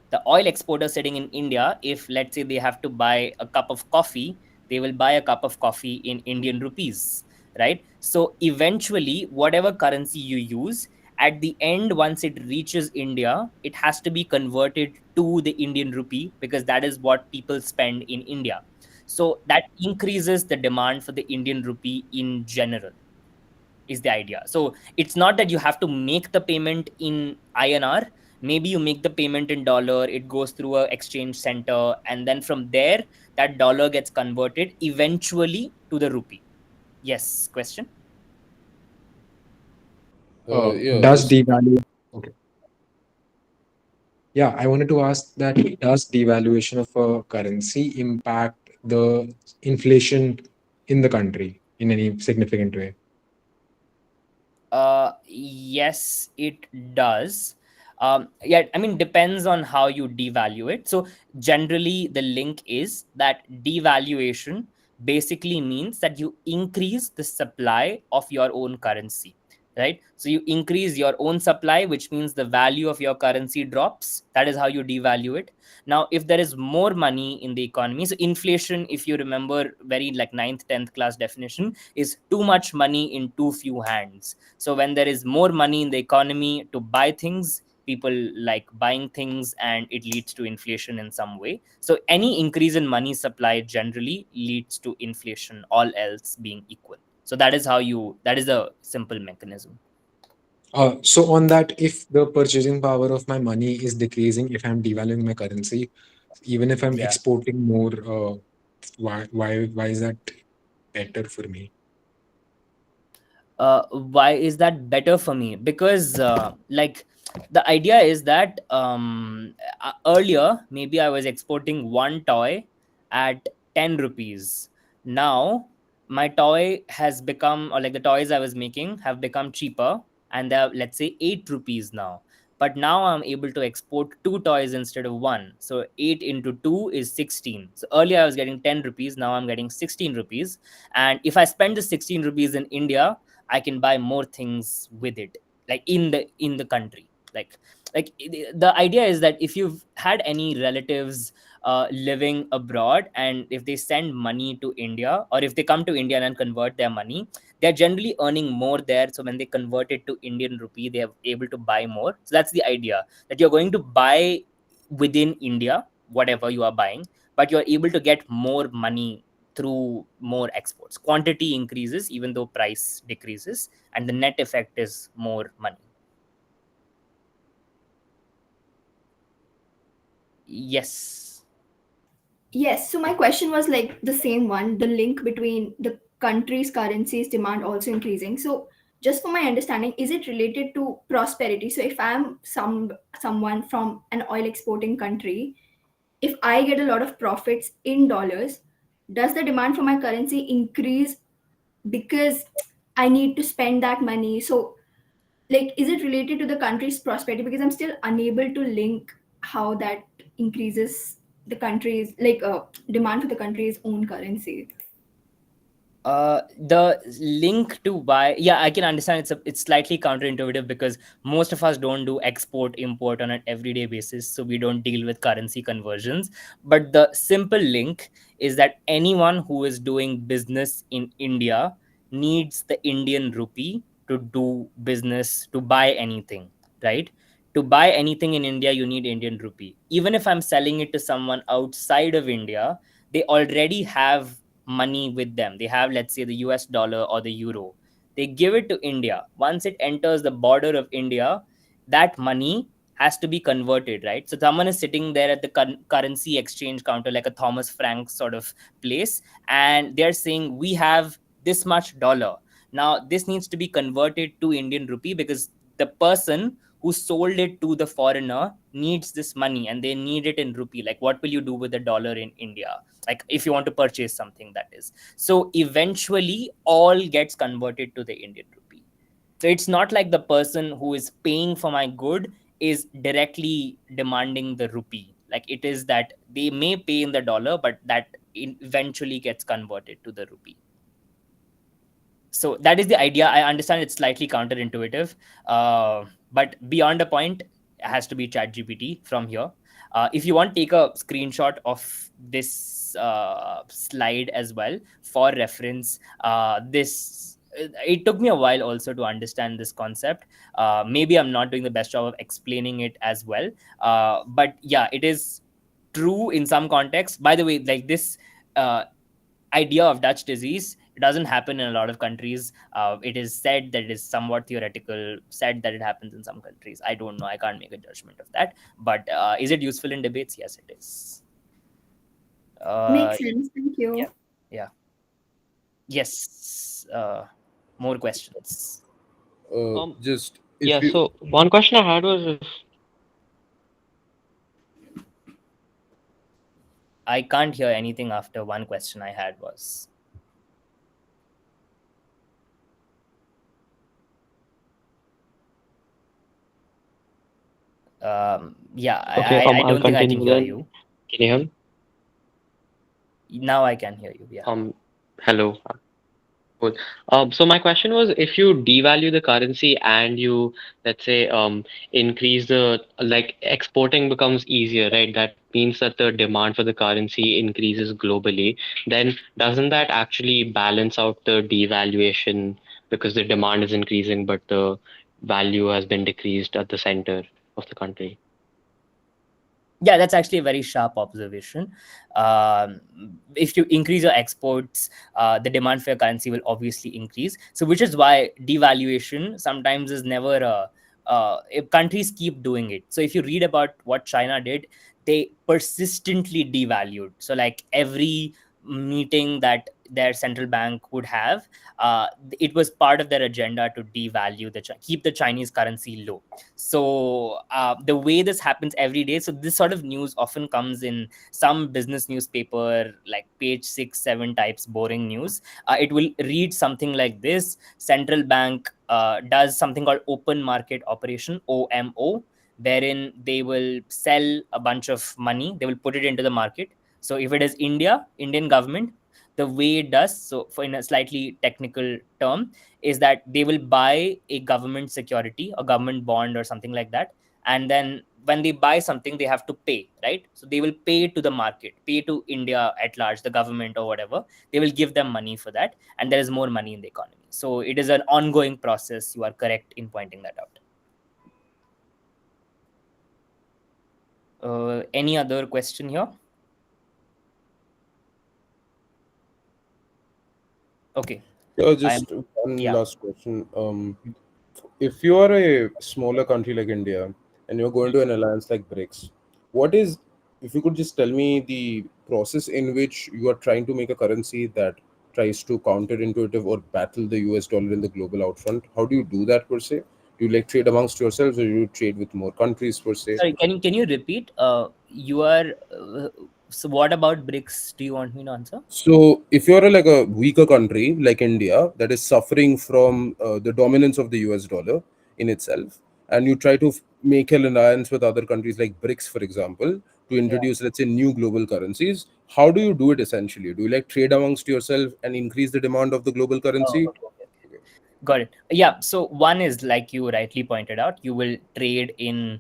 The oil exporter sitting in India, if let's say they have to buy a cup of coffee, they will buy a cup of coffee in Indian rupees, right? So eventually, whatever currency you use, at the end, once it reaches India, it has to be converted to the Indian rupee, because that is what people spend in India. So that increases the demand for the Indian rupee in general, is the idea. So it's not that you have to make the payment in INR. Maybe you make the payment in dollar, it goes through a exchange center, and then from there, that dollar gets converted eventually to the rupee. Yes, question? Yeah, Does just devalue okay. Yeah, I wanted to ask that does devaluation of a currency impact the inflation in the country in any significant way? Yes, it does. Yeah, I mean, depends on how you devalue it. So generally, the link is that devaluation basically means that you increase the supply of your own currency, right? So you increase your own supply, which means the value of your currency drops. That is how you devalue it. Now, if there is more money in the economy, so inflation, if you remember, very like ninth, 10th class definition, is too much money in too few hands. So when there is more money in the economy to buy things, people like buying things, and it leads to inflation in some way. So any increase in money supply generally leads to inflation, all else being equal. So that is how you, that is a simple mechanism. So on that, if the purchasing power of my money is decreasing, if I'm devaluing my currency, even if I'm Yeah. exporting more, why is that better for me? Why is that better for me? Because like, the idea is that earlier maybe I was exporting one toy at 10 rupees. Now my toy has become, or like the toys I was making have become cheaper, and they're, let's say, 8 rupees now. But now I'm able to export two toys instead of one, so 8 into 2 is 16. So earlier I was getting 10 rupees, now I'm getting 16 rupees. And if I spend the 16 rupees in India, I can buy more things with it, like in the country. The idea is that if you've had any relatives living abroad, and if they send money to India, or if they come to India and convert their money, they're generally earning more there. So when they convert it to Indian rupee, they are able to buy more. So that's the idea, that you're going to buy within India whatever you are buying, but you're able to get more money through more exports. Quantity increases even though price decreases, and the net effect is more money. Yes. Yes, so my question was like the same one, the link between the country's currency's demand also increasing. So just for my understanding, is it related to prosperity? So if I'm someone from an oil exporting country, if I get a lot of profits in dollars, does the demand for my currency increase because I need to spend that money? So like, is it related to the country's prosperity? Because I'm still unable to link how that increases the country's demand for the country's own currency. The link to why, yeah, I can understand it's slightly counterintuitive, because most of us don't do export import on an everyday basis, so we don't deal with currency conversions. But the simple link is that anyone who is doing business in India needs the Indian rupee to do business, to buy anything, right? To buy anything in India, you need Indian rupee. Even if I'm selling it to someone outside of India, they already have money with them. They have, let's say, the US dollar or the euro. they give it to India. Once it enters the border of India, that money has to be converted, right? So someone is sitting there at the currency exchange counter, like a Thomas Frank sort of place, and they're saying, we have this much dollar. Now this needs to be converted to Indian rupee, because the person who sold it to the foreigner needs this money and they need it in rupee. Like, what will you do with the dollar in India? Like, if you want to purchase something, that is. So eventually all gets converted to the Indian rupee. So it's not like the person who is paying for my good is directly demanding the rupee. Like, it is that they may pay in the dollar, but that eventually gets converted to the rupee. So that is the idea. I understand it's slightly counterintuitive, but beyond a point, it has to be ChatGPT from here. If you want, take a screenshot of this slide as well for reference. It took me a while also to understand this concept. Maybe I'm not doing the best job of explaining it as well. But yeah, it is true in some contexts. By the way, like this idea of Dutch disease, it doesn't happen in a lot of countries. It is said that it is somewhat theoretical, said that it happens in some countries. I don't know. I can't make a judgment of that. But is it useful in debates? Yes, it is. Makes sense. Thank you. Yeah. Yeah. Yes. More questions. Just Yeah, so one question I had was if I can't hear anything after one question I had was. Yeah, okay, I I'll don't think I can continue hear then. you. Can you hear me? Now I can hear you. Yeah. Hello. Cool. So my question was, if you devalue the currency and you, let's say, increase the, like, exporting becomes easier, right? That means that the demand for the currency increases globally. Then doesn't that actually balance out the devaluation because the demand is increasing, but the value has been decreased at the center of the country? Yeah, that's actually a very sharp observation. If you increase your exports, the demand for your currency will obviously increase. So, which is why devaluation sometimes is never a. If countries keep doing it. So, if you read about what China did, they persistently devalued. So, like every meeting that their central bank would have, it was part of their agenda to devalue keep the Chinese currency low. So the way this happens every day, so this sort of news often comes in some business newspaper, like page 6 7 types boring news. It will read something like this: central bank does something called open market operation, OMO, wherein they will sell a bunch of money, they will put it into the market. So if it is Indian government, the way it does, so for in a slightly technical term, is that they will buy a government security, a government bond or something like that, and then when they buy something, they have to pay, right? So they will pay to the market, pay to India at large, the government or whatever. They will give them money for that, and there is more money in the economy. So it is an ongoing process. You are correct in pointing that out. Any other question here? Okay. just one Yeah. last question. If you are a smaller country like India and you're going to an alliance like BRICS, what is, if you could just tell me the process in which you are trying to make a currency that tries to counterintuitive or battle the US dollar in the global outfront? How do you do that per se? Do you like trade amongst yourselves, or do you trade with more countries per se? Sorry, can you repeat? You are so what about BRICS? Do you want me to answer? So, if you're like a weaker country like India that is suffering from the dominance of the US dollar in itself, and you try to make an alliance with other countries like BRICS, for example, to introduce, let's say, new global currencies, how do you do it essentially? Do you like trade amongst yourself and increase the demand of the global currency? Okay. Got it. Yeah. So one is, like you rightly pointed out, you will trade in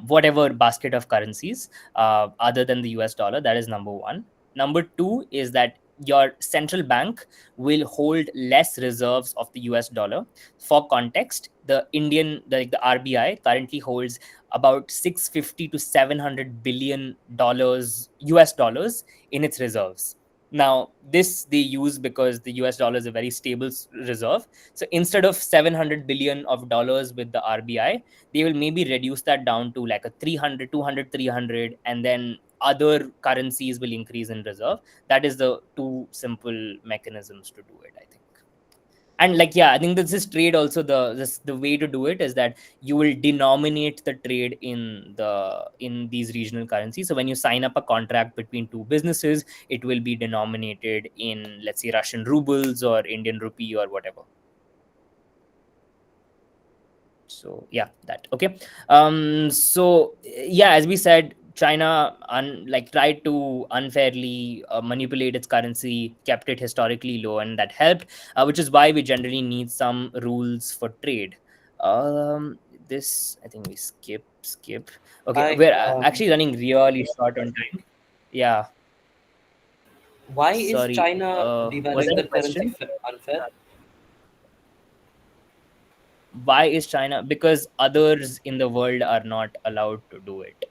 whatever basket of currencies other than the US dollar. That is number one. Number two is that your central bank will hold less reserves of the US dollar. For context, the RBI currently holds about 650 to 700 billion dollars US dollars in its reserves. Now, this they use because the US dollar is a very stable reserve. So instead of 700 billion of dollars with the RBI, they will maybe reduce that down to like a 300, 200, 300, and then other currencies will increase in reserve. That is the two simple mechanisms to do it, I think. And like, yeah, I think this is trade also, the way to do it is that you will denominate the trade in these regional currencies. So when you sign up a contract between two businesses, it will be denominated in, let's say, Russian rubles or Indian rupee or whatever. So yeah, that okay. So yeah, as we said, China tried to unfairly manipulate its currency, kept it historically low, and that helped, which is why we generally need some rules for trade. This I think we skip. Okay, I we're actually running really short on time. Yeah, Why is sorry. China Was devaluing there the a currency question? unfair? Why is China? Because others in the world are not allowed to do it.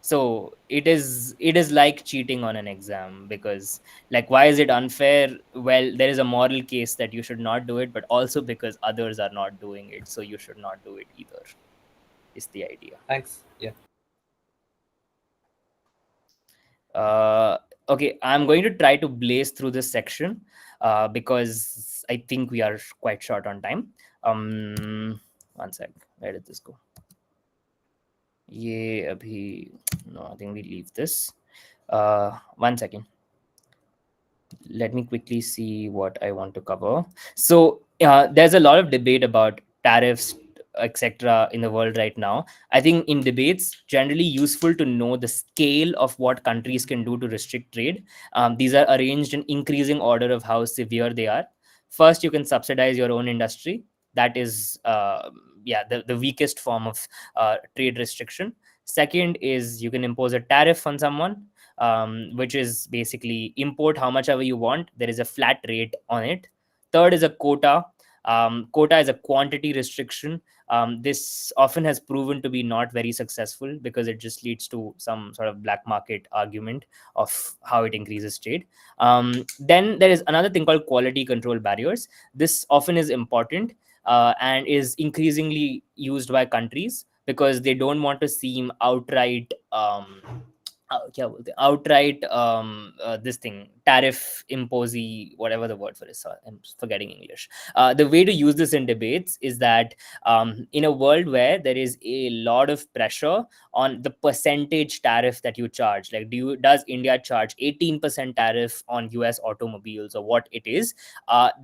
So it is like cheating on an exam, because like, why is it unfair? Well, there is a moral case that you should not do it, but also because others are not doing it, so you should not do it either, is the idea. Thanks. Yeah. uh okay, I'm going to try to blaze through this section because I think we are quite short on time. One sec, where did this go? Yeah, abhi, no, I think we leave this. 1 second, let me quickly see what I want to cover. So there's a lot of debate about tariffs, etc., in the world right now. I think in debates, generally useful to know the scale of what countries can do to restrict trade. These are arranged in increasing order of how severe they are. First, you can subsidize your own industry. That is, yeah, the weakest form of trade restriction. Second is you can impose a tariff on someone, which is basically import how much ever you want. There is a flat rate on it. Third is a quota. Quota is a quantity restriction. This often has proven to be not very successful because it just leads to some sort of black market argument of how it increases trade. Then there is another thing called quality control barriers. This often is important and is increasingly used by countries because they don't want to seem outright क्या बोलते हैं, outright this thing, tariff imposee, whatever the word for it, sorry, I'm forgetting English. The way to use this in debates is that in a world where there is a lot of pressure on the percentage tariff that you charge, like does India charge 18% tariff on US automobiles or what it is,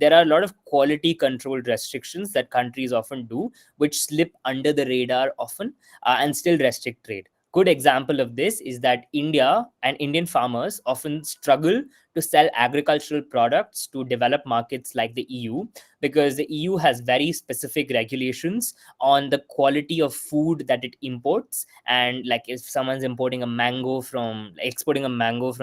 there are a lot of quality control restrictions that countries often do, which slip under the radar often and still restrict trade. Good example of this is that India and Indian farmers often struggle to sell agricultural products to developed markets like the EU, because the EU has very specific regulations on the quality of food that it imports. And like, if someone's exporting a mango from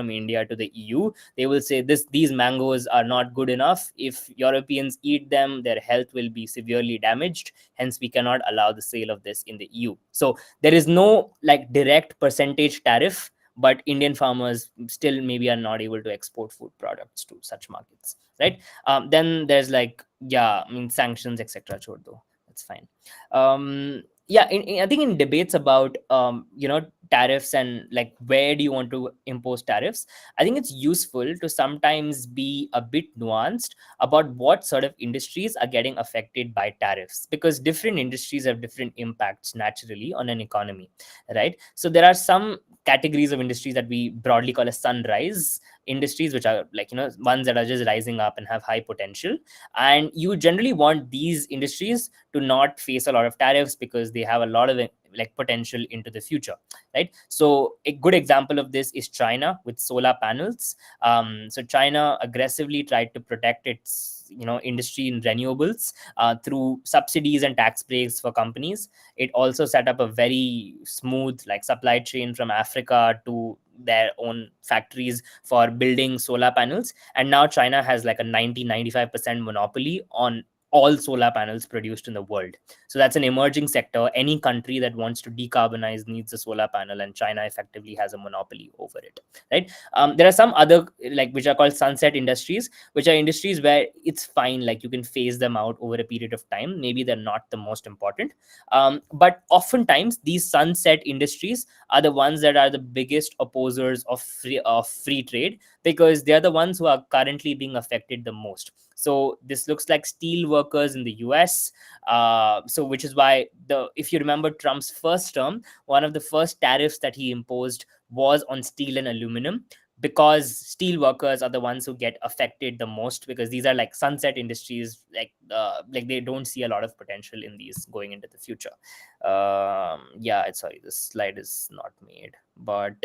India to the EU, they will say these mangoes are not good enough. If Europeans eat them, their health will be severely damaged. Hence, we cannot allow the sale of this in the EU. So there is no like direct percentage tariff, but Indian farmers still maybe are not able to export food products to such markets, right? Then there's like, yeah, I mean, sanctions, etc. Chhod do. That's fine. Yeah, I think in debates about tariffs and like where do you want to impose tariffs, I think it's useful to sometimes be a bit nuanced about what sort of industries are getting affected by tariffs, because different industries have different impacts naturally on an economy, right? So there are some categories of industries that we broadly call as sunrise industries, which are like, ones that are just rising up and have high potential. And you generally want these industries to not face a lot of tariffs because they have a lot of like potential into the future, right? So a good example of this is China with solar panels. So China aggressively tried to protect its industry in renewables through subsidies and tax breaks for companies. It also set up a very smooth like supply chain from Africa to their own factories for building solar panels. And now China has like a 90-95% monopoly on all solar panels produced in the world. So that's an emerging sector. Any country that wants to decarbonize needs a solar panel, and China effectively has a monopoly over it, right? There are some other, like, which are called sunset industries, which are industries where it's fine, like you can phase them out over a period of time. Maybe they're not the most important, but oftentimes these sunset industries are the ones that are the biggest opposers of free trade, because they're the ones who are currently being affected the most. So this looks like steel workers in the US. So which is why, if you remember Trump's first term, one of the first tariffs that he imposed was on steel and aluminum, because steel workers are the ones who get affected the most, because these are like sunset industries, like they don't see a lot of potential in these going into the future. Yeah, sorry, this slide is not made, but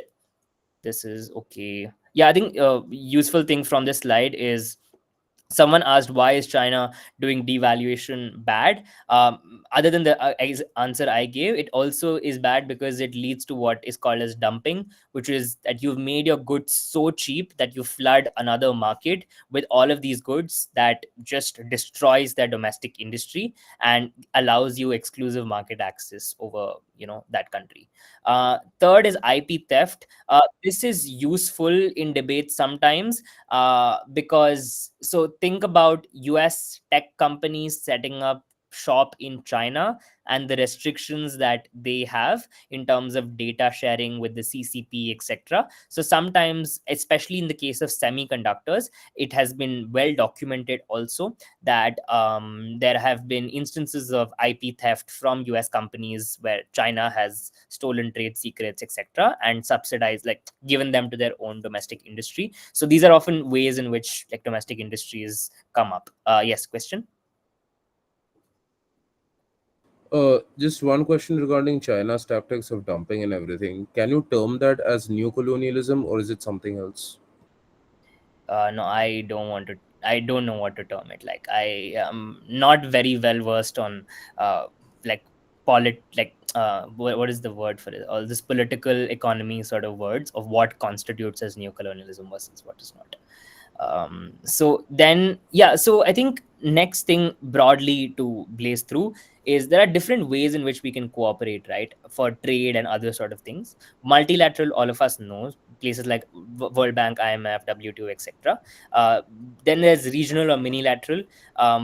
this is okay. Yeah, I think useful thing from this slide is, someone asked, why is China doing devaluation bad? Other than the answer I gave, it also is bad because it leads to what is called as dumping, which is that you've made your goods so cheap that you flood another market with all of these goods, that just destroys their domestic industry and allows you exclusive market access over, that country. Third is IP theft. This is useful in debates sometimes, because, so think about US tech companies setting up shop in China and the restrictions that they have in terms of data sharing with the CCP, etc. So sometimes, especially in the case of semiconductors, it has been well documented also that there have been instances of IP theft from US companies where China has stolen trade secrets, etc., and subsidized, like given them to their own domestic industry. So these are often ways in which like domestic industries come up. Yes, question. Just one question regarding China's tactics of dumping and everything. Can you term that as new colonialism, or is it something else? No, I don't know what to term it. Like, I am not very well versed on like what is the word for it, all this political economy sort of words of what constitutes as neocolonialism versus what is not. So then, yeah, so I think next thing broadly to blaze through is, there are different ways in which we can cooperate, right, for trade and other sort of things. Multilateral, all of us know, places like World Bank, IMF, WTO, etc. Then there's regional or minilateral,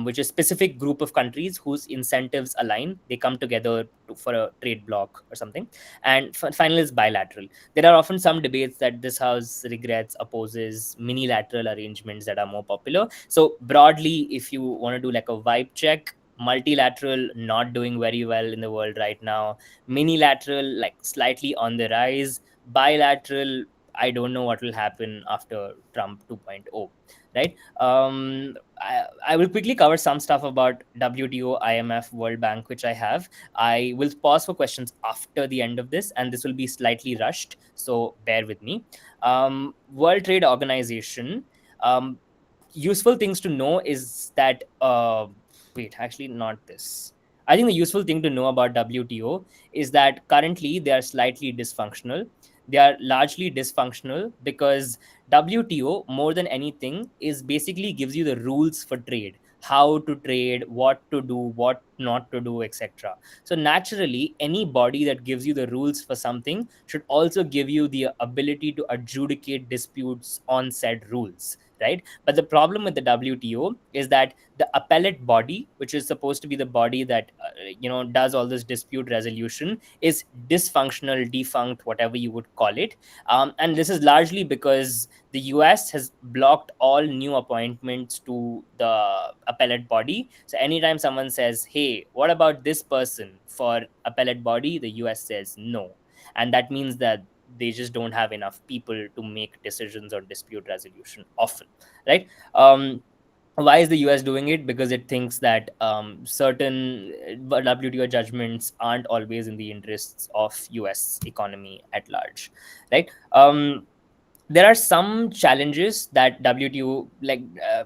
which is specific group of countries whose incentives align, they come together for a trade bloc or something. And final is bilateral. There are often some debates that this house regrets, opposes minilateral arrangements that are more popular. So broadly, if you want to do like a vibe check, multilateral not doing very well in the world right now, minilateral like slightly on the rise, bilateral, I don't know what will happen after Trump 2.0, right? I will quickly cover some stuff about WTO, IMF, World Bank, which I have. I will pause for questions after the end of this, and this will be slightly rushed, so bear with me. World Trade Organization. Useful things to know is that, wait, actually, not this. I think the useful thing to know about WTO is that currently they are slightly dysfunctional. They are largely dysfunctional because WTO, more than anything, is basically gives you the rules for trade, how to trade, what to do, what not to do, etc. So naturally, any body that gives you the rules for something should also give you the ability to adjudicate disputes on said rules, right? But the problem with the WTO is that the appellate body, which is supposed to be the body that does all this dispute resolution, is dysfunctional, defunct, whatever you would call it. And this is largely because the US has blocked all new appointments to the appellate body. So anytime someone says, hey, what about this person for appellate body, the US says no. And that means that they just don't have enough people to make decisions on dispute resolution often, right? Why is the US doing it? Because it thinks that certain WTO judgments aren't always in the interests of US economy at large, right? There are some challenges that WTO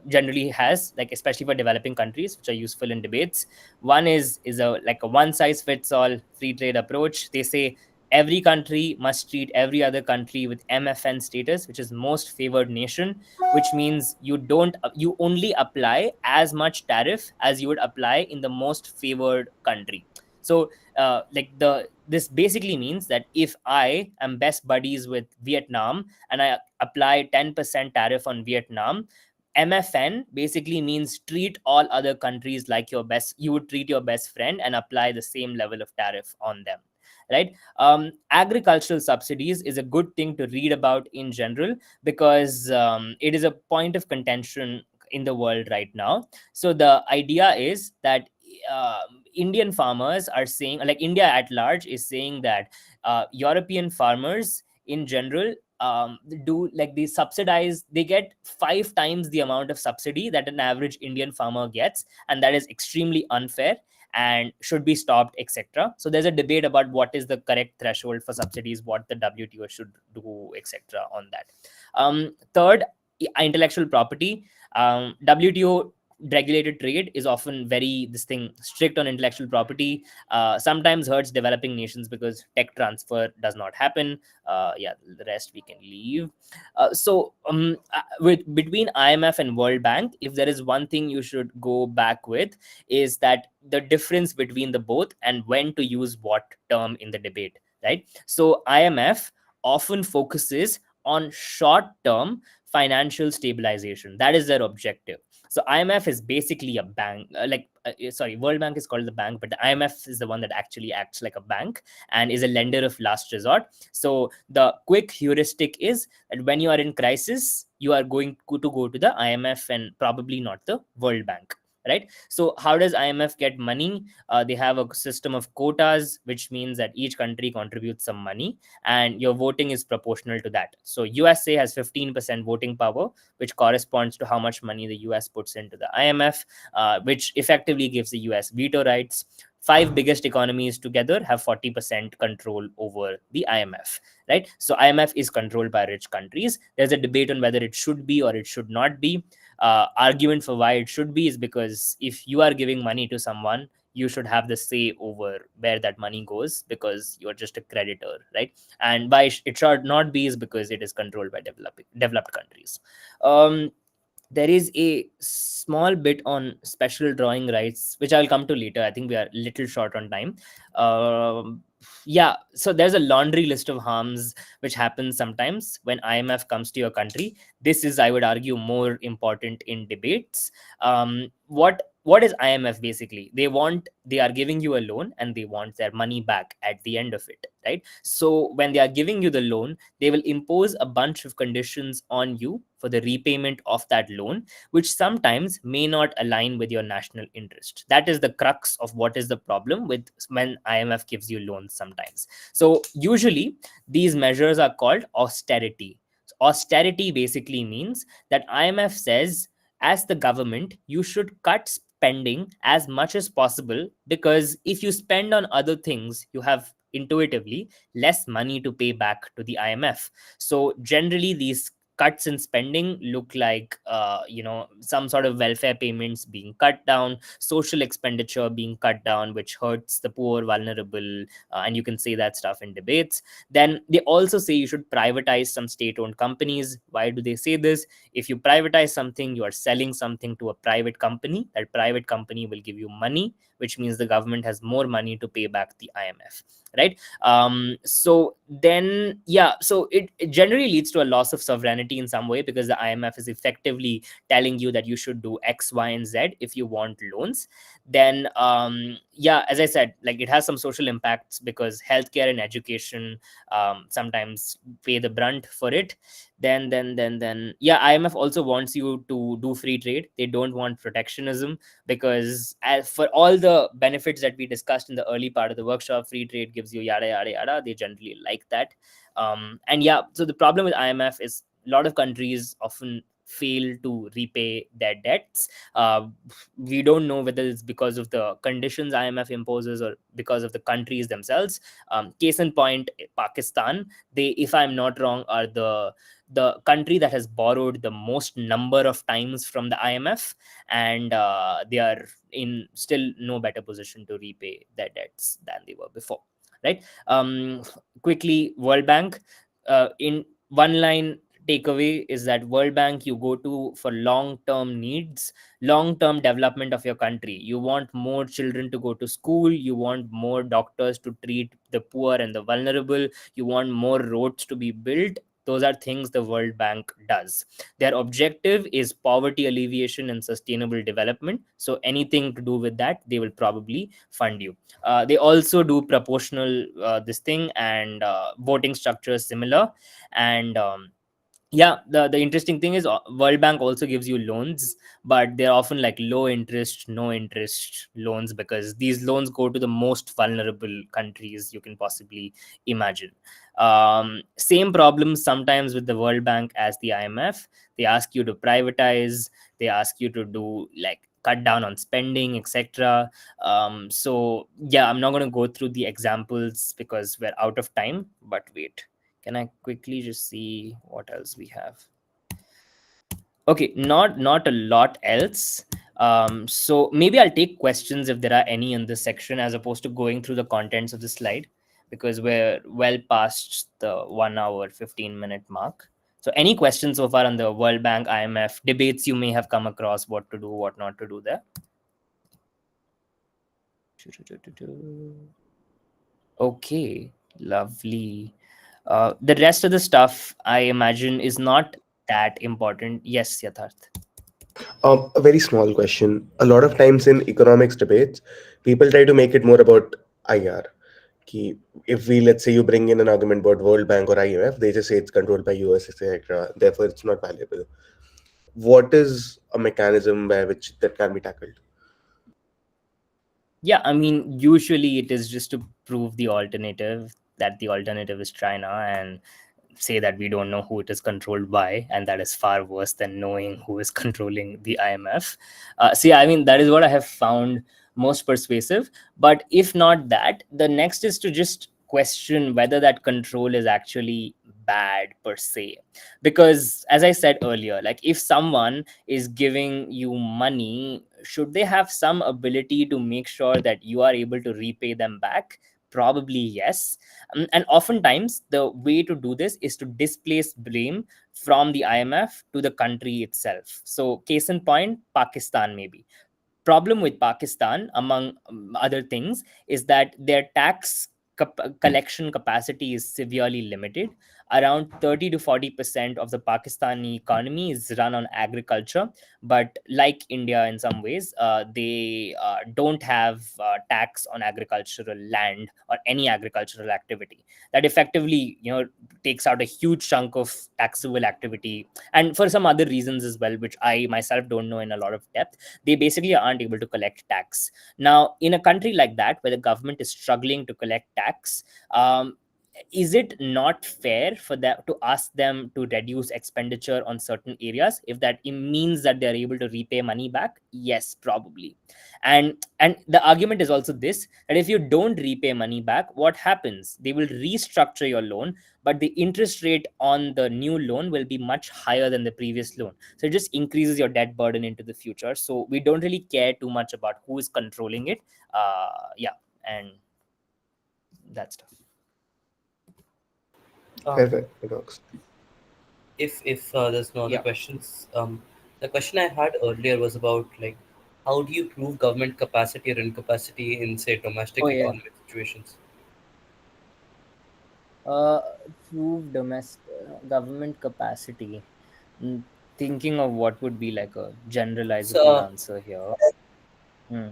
generally has, like especially for developing countries, which are useful in debates. One is a like a one size fits all free trade approach. They say every country must treat every other country with MFN status, which is most favored nation, which means you only apply as much tariff as you would apply in the most favored country. So this basically means that if I am best buddies with Vietnam and I apply 10% tariff on Vietnam, MFN basically means treat all other countries like you would treat your best friend and apply the same level of tariff on them, right? Agricultural subsidies is a good thing to read about in general, because it is a point of contention in the world right now. So the idea is that Indian farmers are saying, like India at large is saying, that European farmers in general do like they get 5 times the amount of subsidy that an average Indian farmer gets, and that is extremely unfair and should be stopped, etc. So there's a debate about what is the correct threshold for subsidies, what the WTO should do, etc. on that. Third, intellectual property. WTO regulated trade is often very strict on intellectual property, sometimes hurts developing nations because tech transfer does not happen. The rest we can leave. With between IMF and World Bank, if there is one thing you should go back with, is that the difference between the both and when to use what term in the debate, right? So IMF often focuses on short term financial stabilization. That is their objective. So IMF is basically a bank, World Bank is called the bank, but the IMF is the one that actually acts like a bank and is a lender of last resort. So the quick heuristic is that when you are in crisis, you are going to go to the IMF and probably not the World Bank, right? So how does IMF get money? They have a system of quotas, which means that each country contributes some money and your voting is proportional to that. So USA has 15% voting power, which corresponds to how much money the US puts into the IMF, which effectively gives the US veto rights. 5 biggest economies together have 40% control over the IMF, right? So IMF is controlled by rich countries. There's a debate on whether it should be or it should not be. Argument for why it should be is because if you are giving money to someone, you should have the say over where that money goes, because you're just a creditor, right? And why it should not be is because it is controlled by developed countries. There is a small bit on special drawing rights, which I'll come to later. I think we are a little short on time. So there's a laundry list of harms which happens sometimes when IMF comes to your country. This is, I would argue, more important in debates. What is IMF basically? They are giving you a loan and they want their money back at the end of it, right? So when they are giving you the loan, they will impose a bunch of conditions on you for the repayment of that loan, which sometimes may not align with your national interest. That is the crux of what is the problem with when IMF gives you loans sometimes. So usually these measures are called austerity. Austerity basically means that IMF says, as the government, you should cut spending as much as possible, because if you spend on other things, you have intuitively less money to pay back to the IMF. So generally these cuts in spending look like some sort of welfare payments being cut down, social expenditure being cut down, which hurts the poor, vulnerable, and you can say that stuff in debates. Then they also say you should privatize some state-owned companies. Why do they say this? If you privatize something, you are selling something to a private company. That private company will give you money, which means the government has more money to pay back the IMF, right? So it generally leads to a loss of sovereignty in some way, because the IMF is effectively telling you that you should do X, Y, and Z if you want loans. Then as I said, like, it has some social impacts because healthcare and education sometimes pay the brunt for it. Then IMF also wants you to do free trade. They don't want protectionism, because as for all the benefits that we discussed in the early part of the workshop, free trade gives you yada yada yada. They generally like that. So the problem with IMF is a lot of countries often fail to repay their debts. We don't know whether it's because of the conditions IMF imposes or because of the countries themselves. Case in point, Pakistan, they, if I'm not wrong, are the country that has borrowed the most number of times from the IMF, and they are in still no better position to repay their debts than they were before, right? Quickly, World Bank, in one line takeaway is that World Bank you go to for long term needs, long term development of your country. You want more children to go to school, you want more doctors to treat the poor and the vulnerable, you want more roads to be built. Those are things the World Bank does. Their objective is poverty alleviation and sustainable development, so anything to do with that they will probably fund you. They also do proportional this thing, and voting structure is similar. And yeah, the interesting thing is World Bank also gives you loans, but they're often like low interest, no interest loans, because these loans go to the most vulnerable countries you can possibly imagine. Same problems sometimes with the World Bank as the IMF. They ask you to privatize, they ask you to do like cut down on spending, etc. So yeah, I'm not going to go through the examples because we're out of time, but wait, can I quickly just see what else we have? Okay, not a lot else. So maybe I'll take questions if there are any in this section, as opposed to going through the contents of the slide, because we're well past the 1 hour 15-minute mark. So any questions so far on the World Bank, IMF debates you may have come across, what to do, what not to do there? Okay, lovely. The rest of the stuff, I imagine, is not that important. Yes, Yatharth. A very small question. A lot of times in economics debates, people try to make it more about IR. If we, let's say, you bring in an argument about World Bank or IMF, they just say it's controlled by US, etc. Therefore, it's not valuable. What is a mechanism by which that can be tackled? Yeah, I mean, usually it is just to prove the alternative, that the alternative is China, and say that we don't know who it is controlled by, and that is far worse than knowing who is controlling the IMF. See, I mean, that is what I have found most persuasive. But if not that, the next is to just question whether that control is actually bad per se. Because as I said earlier, like if someone is giving you money, should they have some ability to make sure that you are able to repay them back? Probably yes. And oftentimes the way to do this is to displace blame from the IMF to the country itself. So case in point, Pakistan maybe. Problem with Pakistan, among other things, is that their tax collection capacity is severely limited. Around 30 to 40% of the Pakistani economy is run on agriculture, but like India in some ways, they don't have tax on agricultural land or any agricultural activity. That effectively, takes out a huge chunk of taxable activity, and for some other reasons as well, which I myself don't know in a lot of depth, they basically aren't able to collect tax. Now, in a country like that, where the government is struggling to collect tax, is it not fair for them to ask them to reduce expenditure on certain areas if that it means that they're able to repay money back? Yes, probably. And the argument is also this, that if you don't repay money back, what happens? They will restructure your loan, but the interest rate on the new loan will be much higher than the previous loan. So it just increases your debt burden into the future. So we don't really care too much about who is controlling it. Yeah, and that stuff. Fair, fair. It works. If there's no other Yeah. questions, the question I had earlier was about like how do you prove government capacity or incapacity in say domestic Oh yeah. economic situations? Uh, Prove domestic government capacity. Thinking of what would be like a generalizable So, answer here. Hmm.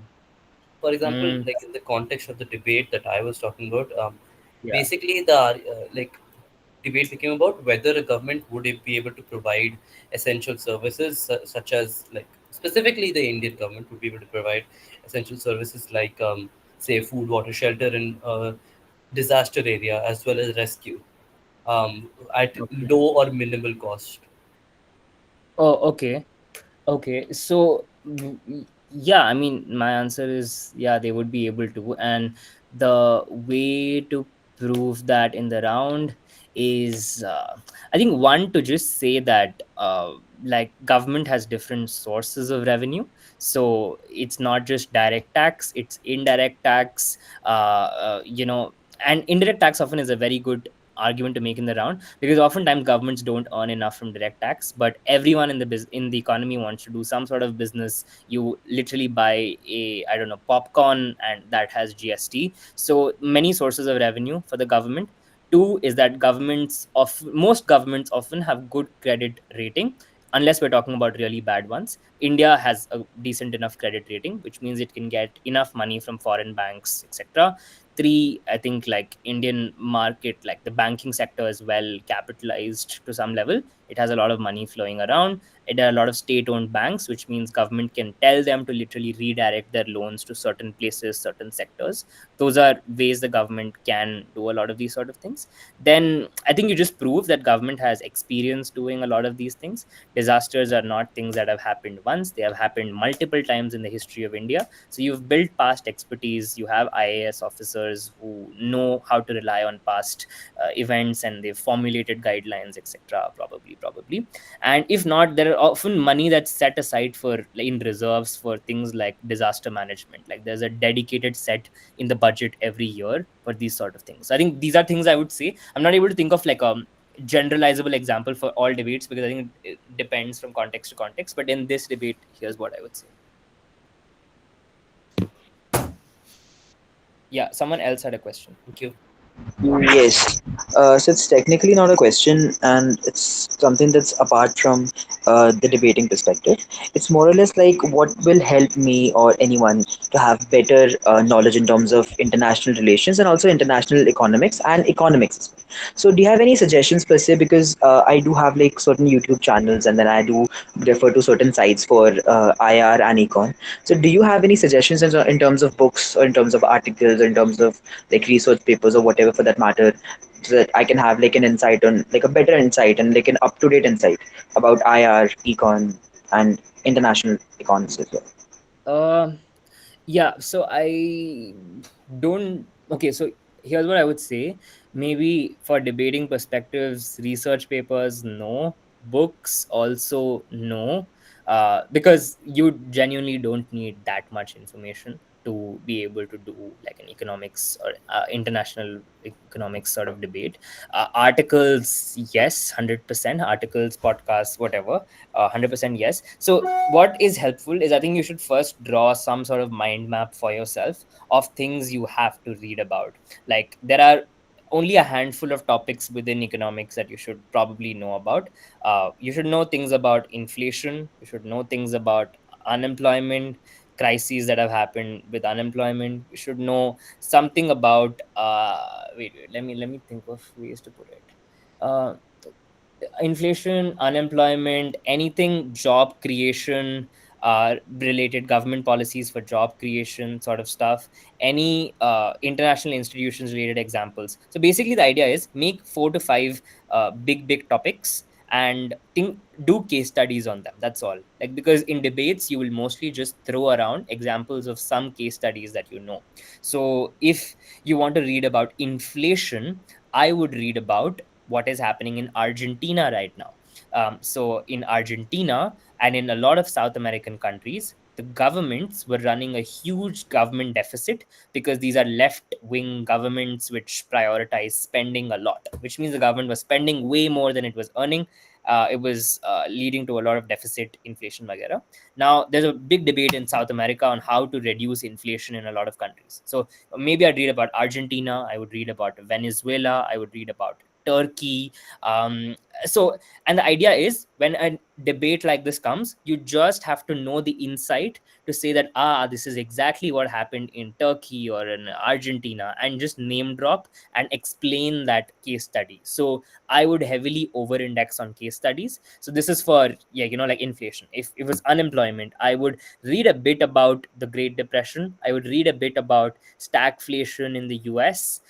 for example, Hmm. like in the context of the debate that I was talking about, Yeah. basically the like debate became about whether a government would be able to provide essential services such as like specifically the Indian government would be able to provide essential services like say food, water, shelter in disaster area as well as rescue at Okay. low or minimal cost. Oh, okay. Okay, so yeah, I mean, my answer is yeah, they would be able to. And the way to prove that in the round is, I think, one, to just say that like government has different sources of revenue. So it's not just direct tax, it's indirect tax, and indirect tax often is a very good argument to make in the round, because oftentimes governments don't earn enough from direct tax, but everyone in in the economy wants to do some sort of business. You literally buy a, I don't know, popcorn, and that has GST. So many sources of revenue for the government. Two is that most governments often have good credit rating, unless we're talking about really bad ones. India has a decent enough credit rating, which means it can get enough money from foreign banks, etc. Three, I think, like Indian market, like the banking sector is well capitalized to some level. It has a lot of money flowing around. There are a lot of state owned banks, which means government can tell them to literally redirect their loans to certain places, certain sectors. Those are ways the government can do a lot of these sort of things. Then I think you just prove that government has experience doing a lot of these things. Disasters are not things that have happened once, they have happened multiple times in the history of India. So you've built past expertise. You have IAS officers who know how to rely on past events, and they've formulated guidelines, etc. Probably. And if not, there are often money that's set aside for in reserves for things like disaster management. Like there's a dedicated set in the budget every year for these sort of things. So I think these are things I would say. I'm not able to think of like generalizable example for all debates, because I think it depends from context to context. But in this debate, here's what I would say. Yeah, someone else had a question. Thank you. Yes. So it's technically not a question, and it's something that's apart from the debating perspective. It's more or less like what will help me or anyone to have better knowledge in terms of international relations and also international economics and economics as well. So, do you have any suggestions per se? Because I do have like certain YouTube channels, and then I do refer to certain sites for IR and Econ. So, do you have any suggestions in terms of books or in terms of articles or in terms of like research papers or whatever for that matter, so that I can have like an insight on like a better insight and like an up to date insight about IR, econ, and international economics as well. Uh, yeah. So I don't. Okay. So here's what I would say. Maybe for debating perspectives, research papers, no. Books also no. Because you genuinely don't need that much information to be able to do like an economics or international economics sort of debate. Articles, yes, 100%. Articles, podcasts, whatever, 100% yes. So what is helpful is, I think you should first draw some sort of mind map for yourself of things you have to read about. Like there are only a handful of topics within economics that you should probably know about. You should know things about inflation. You should know things about unemployment, crises that have happened with unemployment. You should know something about wait, let me think of ways to put it. uh, Inflation, unemployment, anything job creation related, government policies for job creation sort of stuff, any international institutions related examples. So basically the idea is make 4 to 5 big topics, and do case studies on them. That's all. Like, because in debates you will mostly just throw around examples of some case studies that you know. So if you want to read about inflation, I would read about what is happening in Argentina right now. So in Argentina and in a lot of South American countries, the governments were running a huge government deficit, because these are left wing governments which prioritize spending a lot, which means the government was spending way more than it was earning. It was leading to a lot of deficit, inflation, vagera. Now, there's a big debate in South America on how to reduce inflation in a lot of countries. So maybe I'd read about Argentina, I would read about Venezuela, I would read about Turkey. So, and the idea is, when a debate like this comes, you just have to know the insight to say that, this is exactly what happened in Turkey or in Argentina, and just name drop and explain that case study. So I would heavily over index on case studies. So this is for, yeah, like inflation. If it was unemployment, I would read a bit about the Great Depression. I would read a bit about stagflation in the US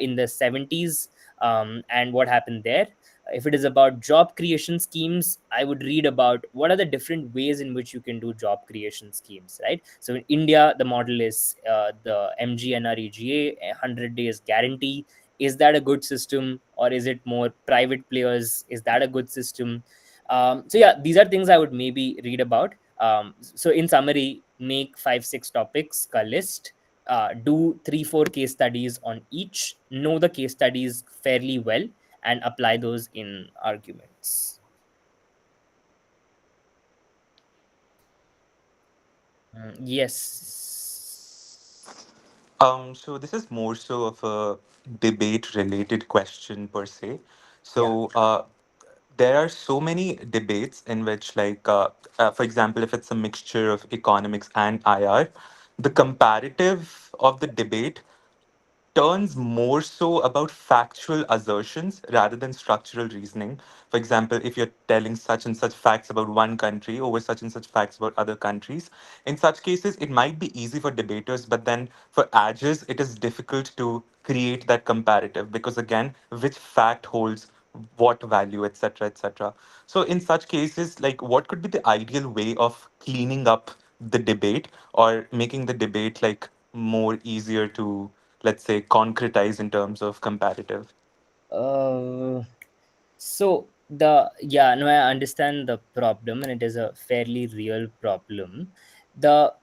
in the 70s, and what happened there. If it is about job creation schemes, I would read about what are the different ways in which you can do job creation schemes, right? So in India, the model is the MGNREGA, 100 days guarantee. Is that a good system, or is it more private players? Is that a good system? So yeah, these are things I would maybe read about. So in summary, make 5 6 topics, a list, do 3-4 case studies on each, know the case studies fairly well, and apply those in arguments. Yes. So this is more so of a debate-related question per se. Yeah. So there are so many debates in which, like, for example, if it's a mixture of economics and IR, the comparative of the debate turns more so about factual assertions rather than structural reasoning. For example, if you're telling such and such facts about one country over such and such facts about other countries, in such cases, it might be easy for debaters, but then for judges, it is difficult to create that comparative because, again, which fact holds what value, etc., etc. So, in such cases, like, what could be the ideal way of cleaning up the debate or making the debate like more easier to, let's say, concretize in terms of comparative? uh, so no, I understand the problem, and it is a fairly real problem. The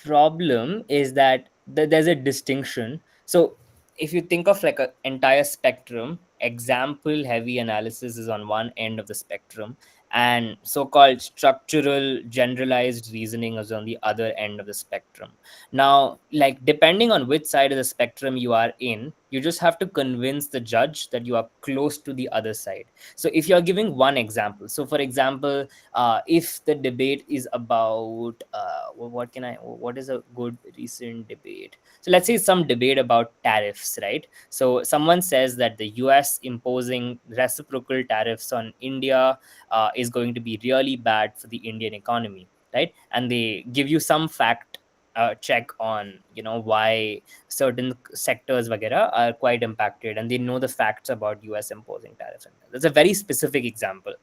problem is that there's a distinction. So if you think of like an entire spectrum, example heavy analysis is on one end of the spectrum, and so-called structural generalized reasoning is on the other end of the spectrum. Now, like, depending on which side of the spectrum you are in, you just have to convince the judge that you are close to the other side. So if you're giving one example, so for example, if the debate is about what is a good recent debate, so let's say some debate about tariffs, right? So someone says that the US imposing reciprocal tariffs on India is going to be really bad for the Indian economy, right? And they give you some fact check on, why certain sectors vagera are quite impacted, and they know the facts about US imposing tariffs. And that's a very specific example.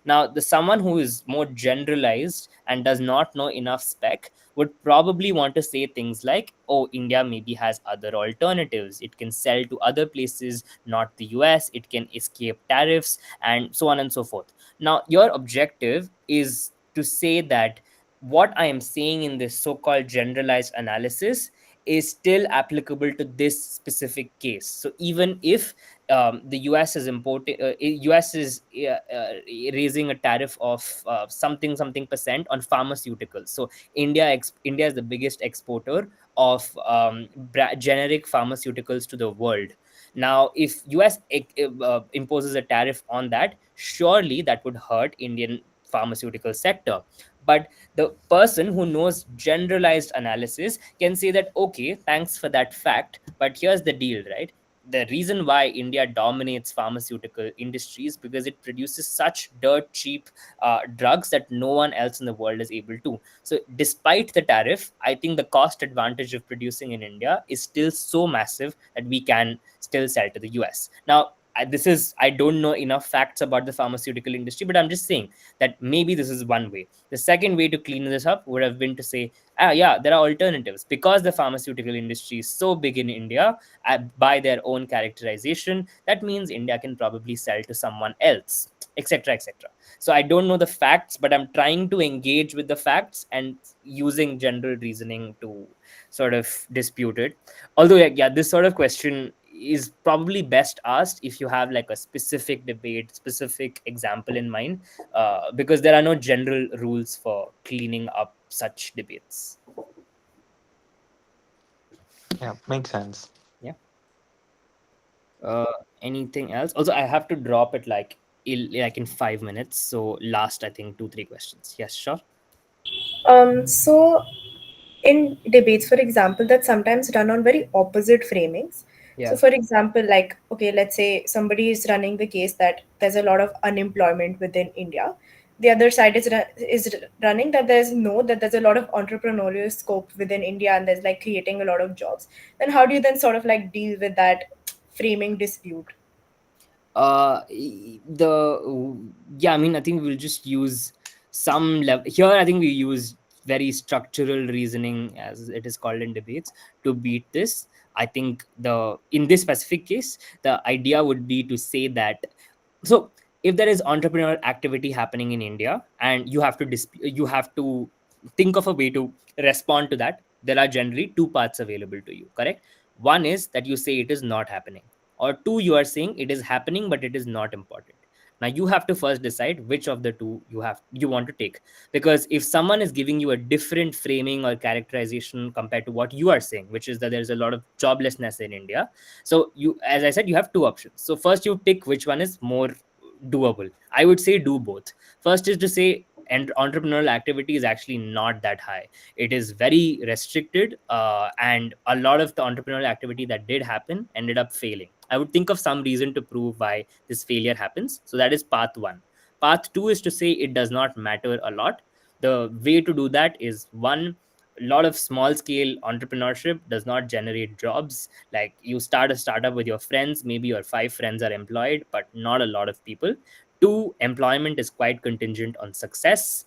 Now, the someone who is more generalized and does not know enough spec would probably want to say things like, oh, India maybe has other alternatives, it can sell to other places, not the US, it can escape tariffs, and so on and so forth. Now, your objective is to say that what I am saying in this so-called generalized analysis is still applicable to this specific case. So even if the US is US is raising a tariff of something percent on pharmaceuticals. So India is the biggest exporter of generic pharmaceuticals to the world. Now, if US imposes a tariff on that, surely that would hurt Indian pharmaceutical sector. But the person who knows generalized analysis can say that, okay, thanks for that fact, but here's the deal, right? The reason why India dominates pharmaceutical industries because it produces such dirt cheap drugs that no one else in the world is able to. So despite the tariff, I think the cost advantage of producing in India is still so massive that we can still sell to the US. Now, I don't know enough facts about the pharmaceutical industry, but I'm just saying that maybe this is one way. The second way to clean this up would have been to say, yeah, there are alternatives because the pharmaceutical industry is so big in India by their own characterization. That means India can probably sell to someone else, etc., etc. So I don't know the facts, but I'm trying to engage with the facts and using general reasoning to sort of dispute it. Although, yeah, this sort of question is probably best asked if you have like a specific debate, specific example in mind, because there are no general rules for cleaning up such debates. Yeah, makes sense. Yeah. Anything else? Also, I have to drop it like in 5 minutes. So last, I think 2-3 questions. Yes, sure. So in debates, for example, that sometimes run on very opposite framings. So, Yeah. for example, like, okay, let's say somebody is running the case that there's a lot of unemployment within India. The other side is running that there's a lot of entrepreneurial scope within India and there's like creating a lot of jobs. Then how do you then sort of like deal with that framing dispute? Yeah, I mean, I think we'll just use some level here. I think we use very structural reasoning, as it is called in debates, to beat this. I think the in this specific case, the idea would be to say that, so if there is entrepreneurial activity happening in India and you have to think of a way to respond to that, there are generally two paths available to you, correct? One is that you say it is not happening, or two, you are saying it is happening but it is not important. Now you have to first decide which of the two you want to take, because if someone is giving you a different framing or characterization compared to what you are saying, which is that there's a lot of joblessness in India, so you, as I said, you have two options. So first you pick which one is more doable. I would say do both. First is to say, and entrepreneurial activity is actually not that high. It is very restricted, and a lot of the entrepreneurial activity that did happen ended up failing. I would think of some reason to prove why this failure happens. So that is path one. Path two is to say it does not matter a lot. The way to do that is, one, a lot of small scale entrepreneurship does not generate jobs. Like, you start a startup with your friends, maybe your five friends are employed, but not a lot of people. Two, employment is quite contingent on success.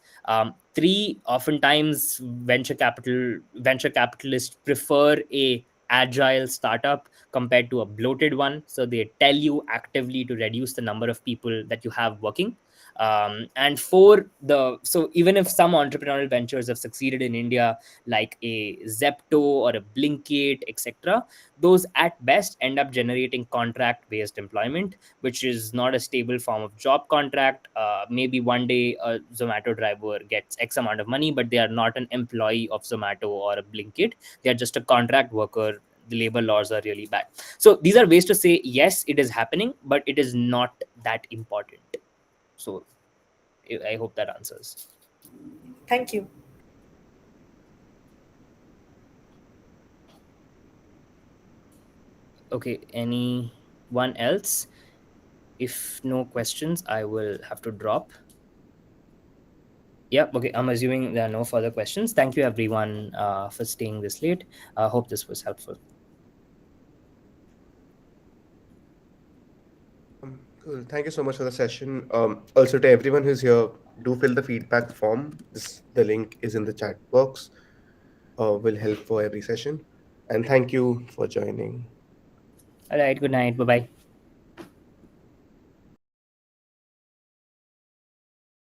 Three, oftentimes venture capitalists prefer a agile startup compared to a bloated one, so they tell you actively to reduce the number of people that you have working. And four, the so even if some entrepreneurial ventures have succeeded in India, like a Zepto or a Blinkit, etc., those at best end up generating contract based employment, which is not a stable form of job contract. Maybe one day a Zomato driver gets X amount of money, but they are not an employee of Zomato or a Blinkit. They are just a contract worker. The labor laws are really bad. So these are ways to say, yes, it is happening, but it is not that important. So I hope that answers. Thank you. Okay, anyone else? If no questions, I will have to drop. Yeah, okay, I'm assuming there are no further questions. Thank you everyone for staying this late. I hope this was helpful. Cool. Thank you so much for the session. Also, to everyone who's here, do fill the feedback form. The link is in the chat box. Will help for every session. And thank you for joining. All right, good night. Bye bye.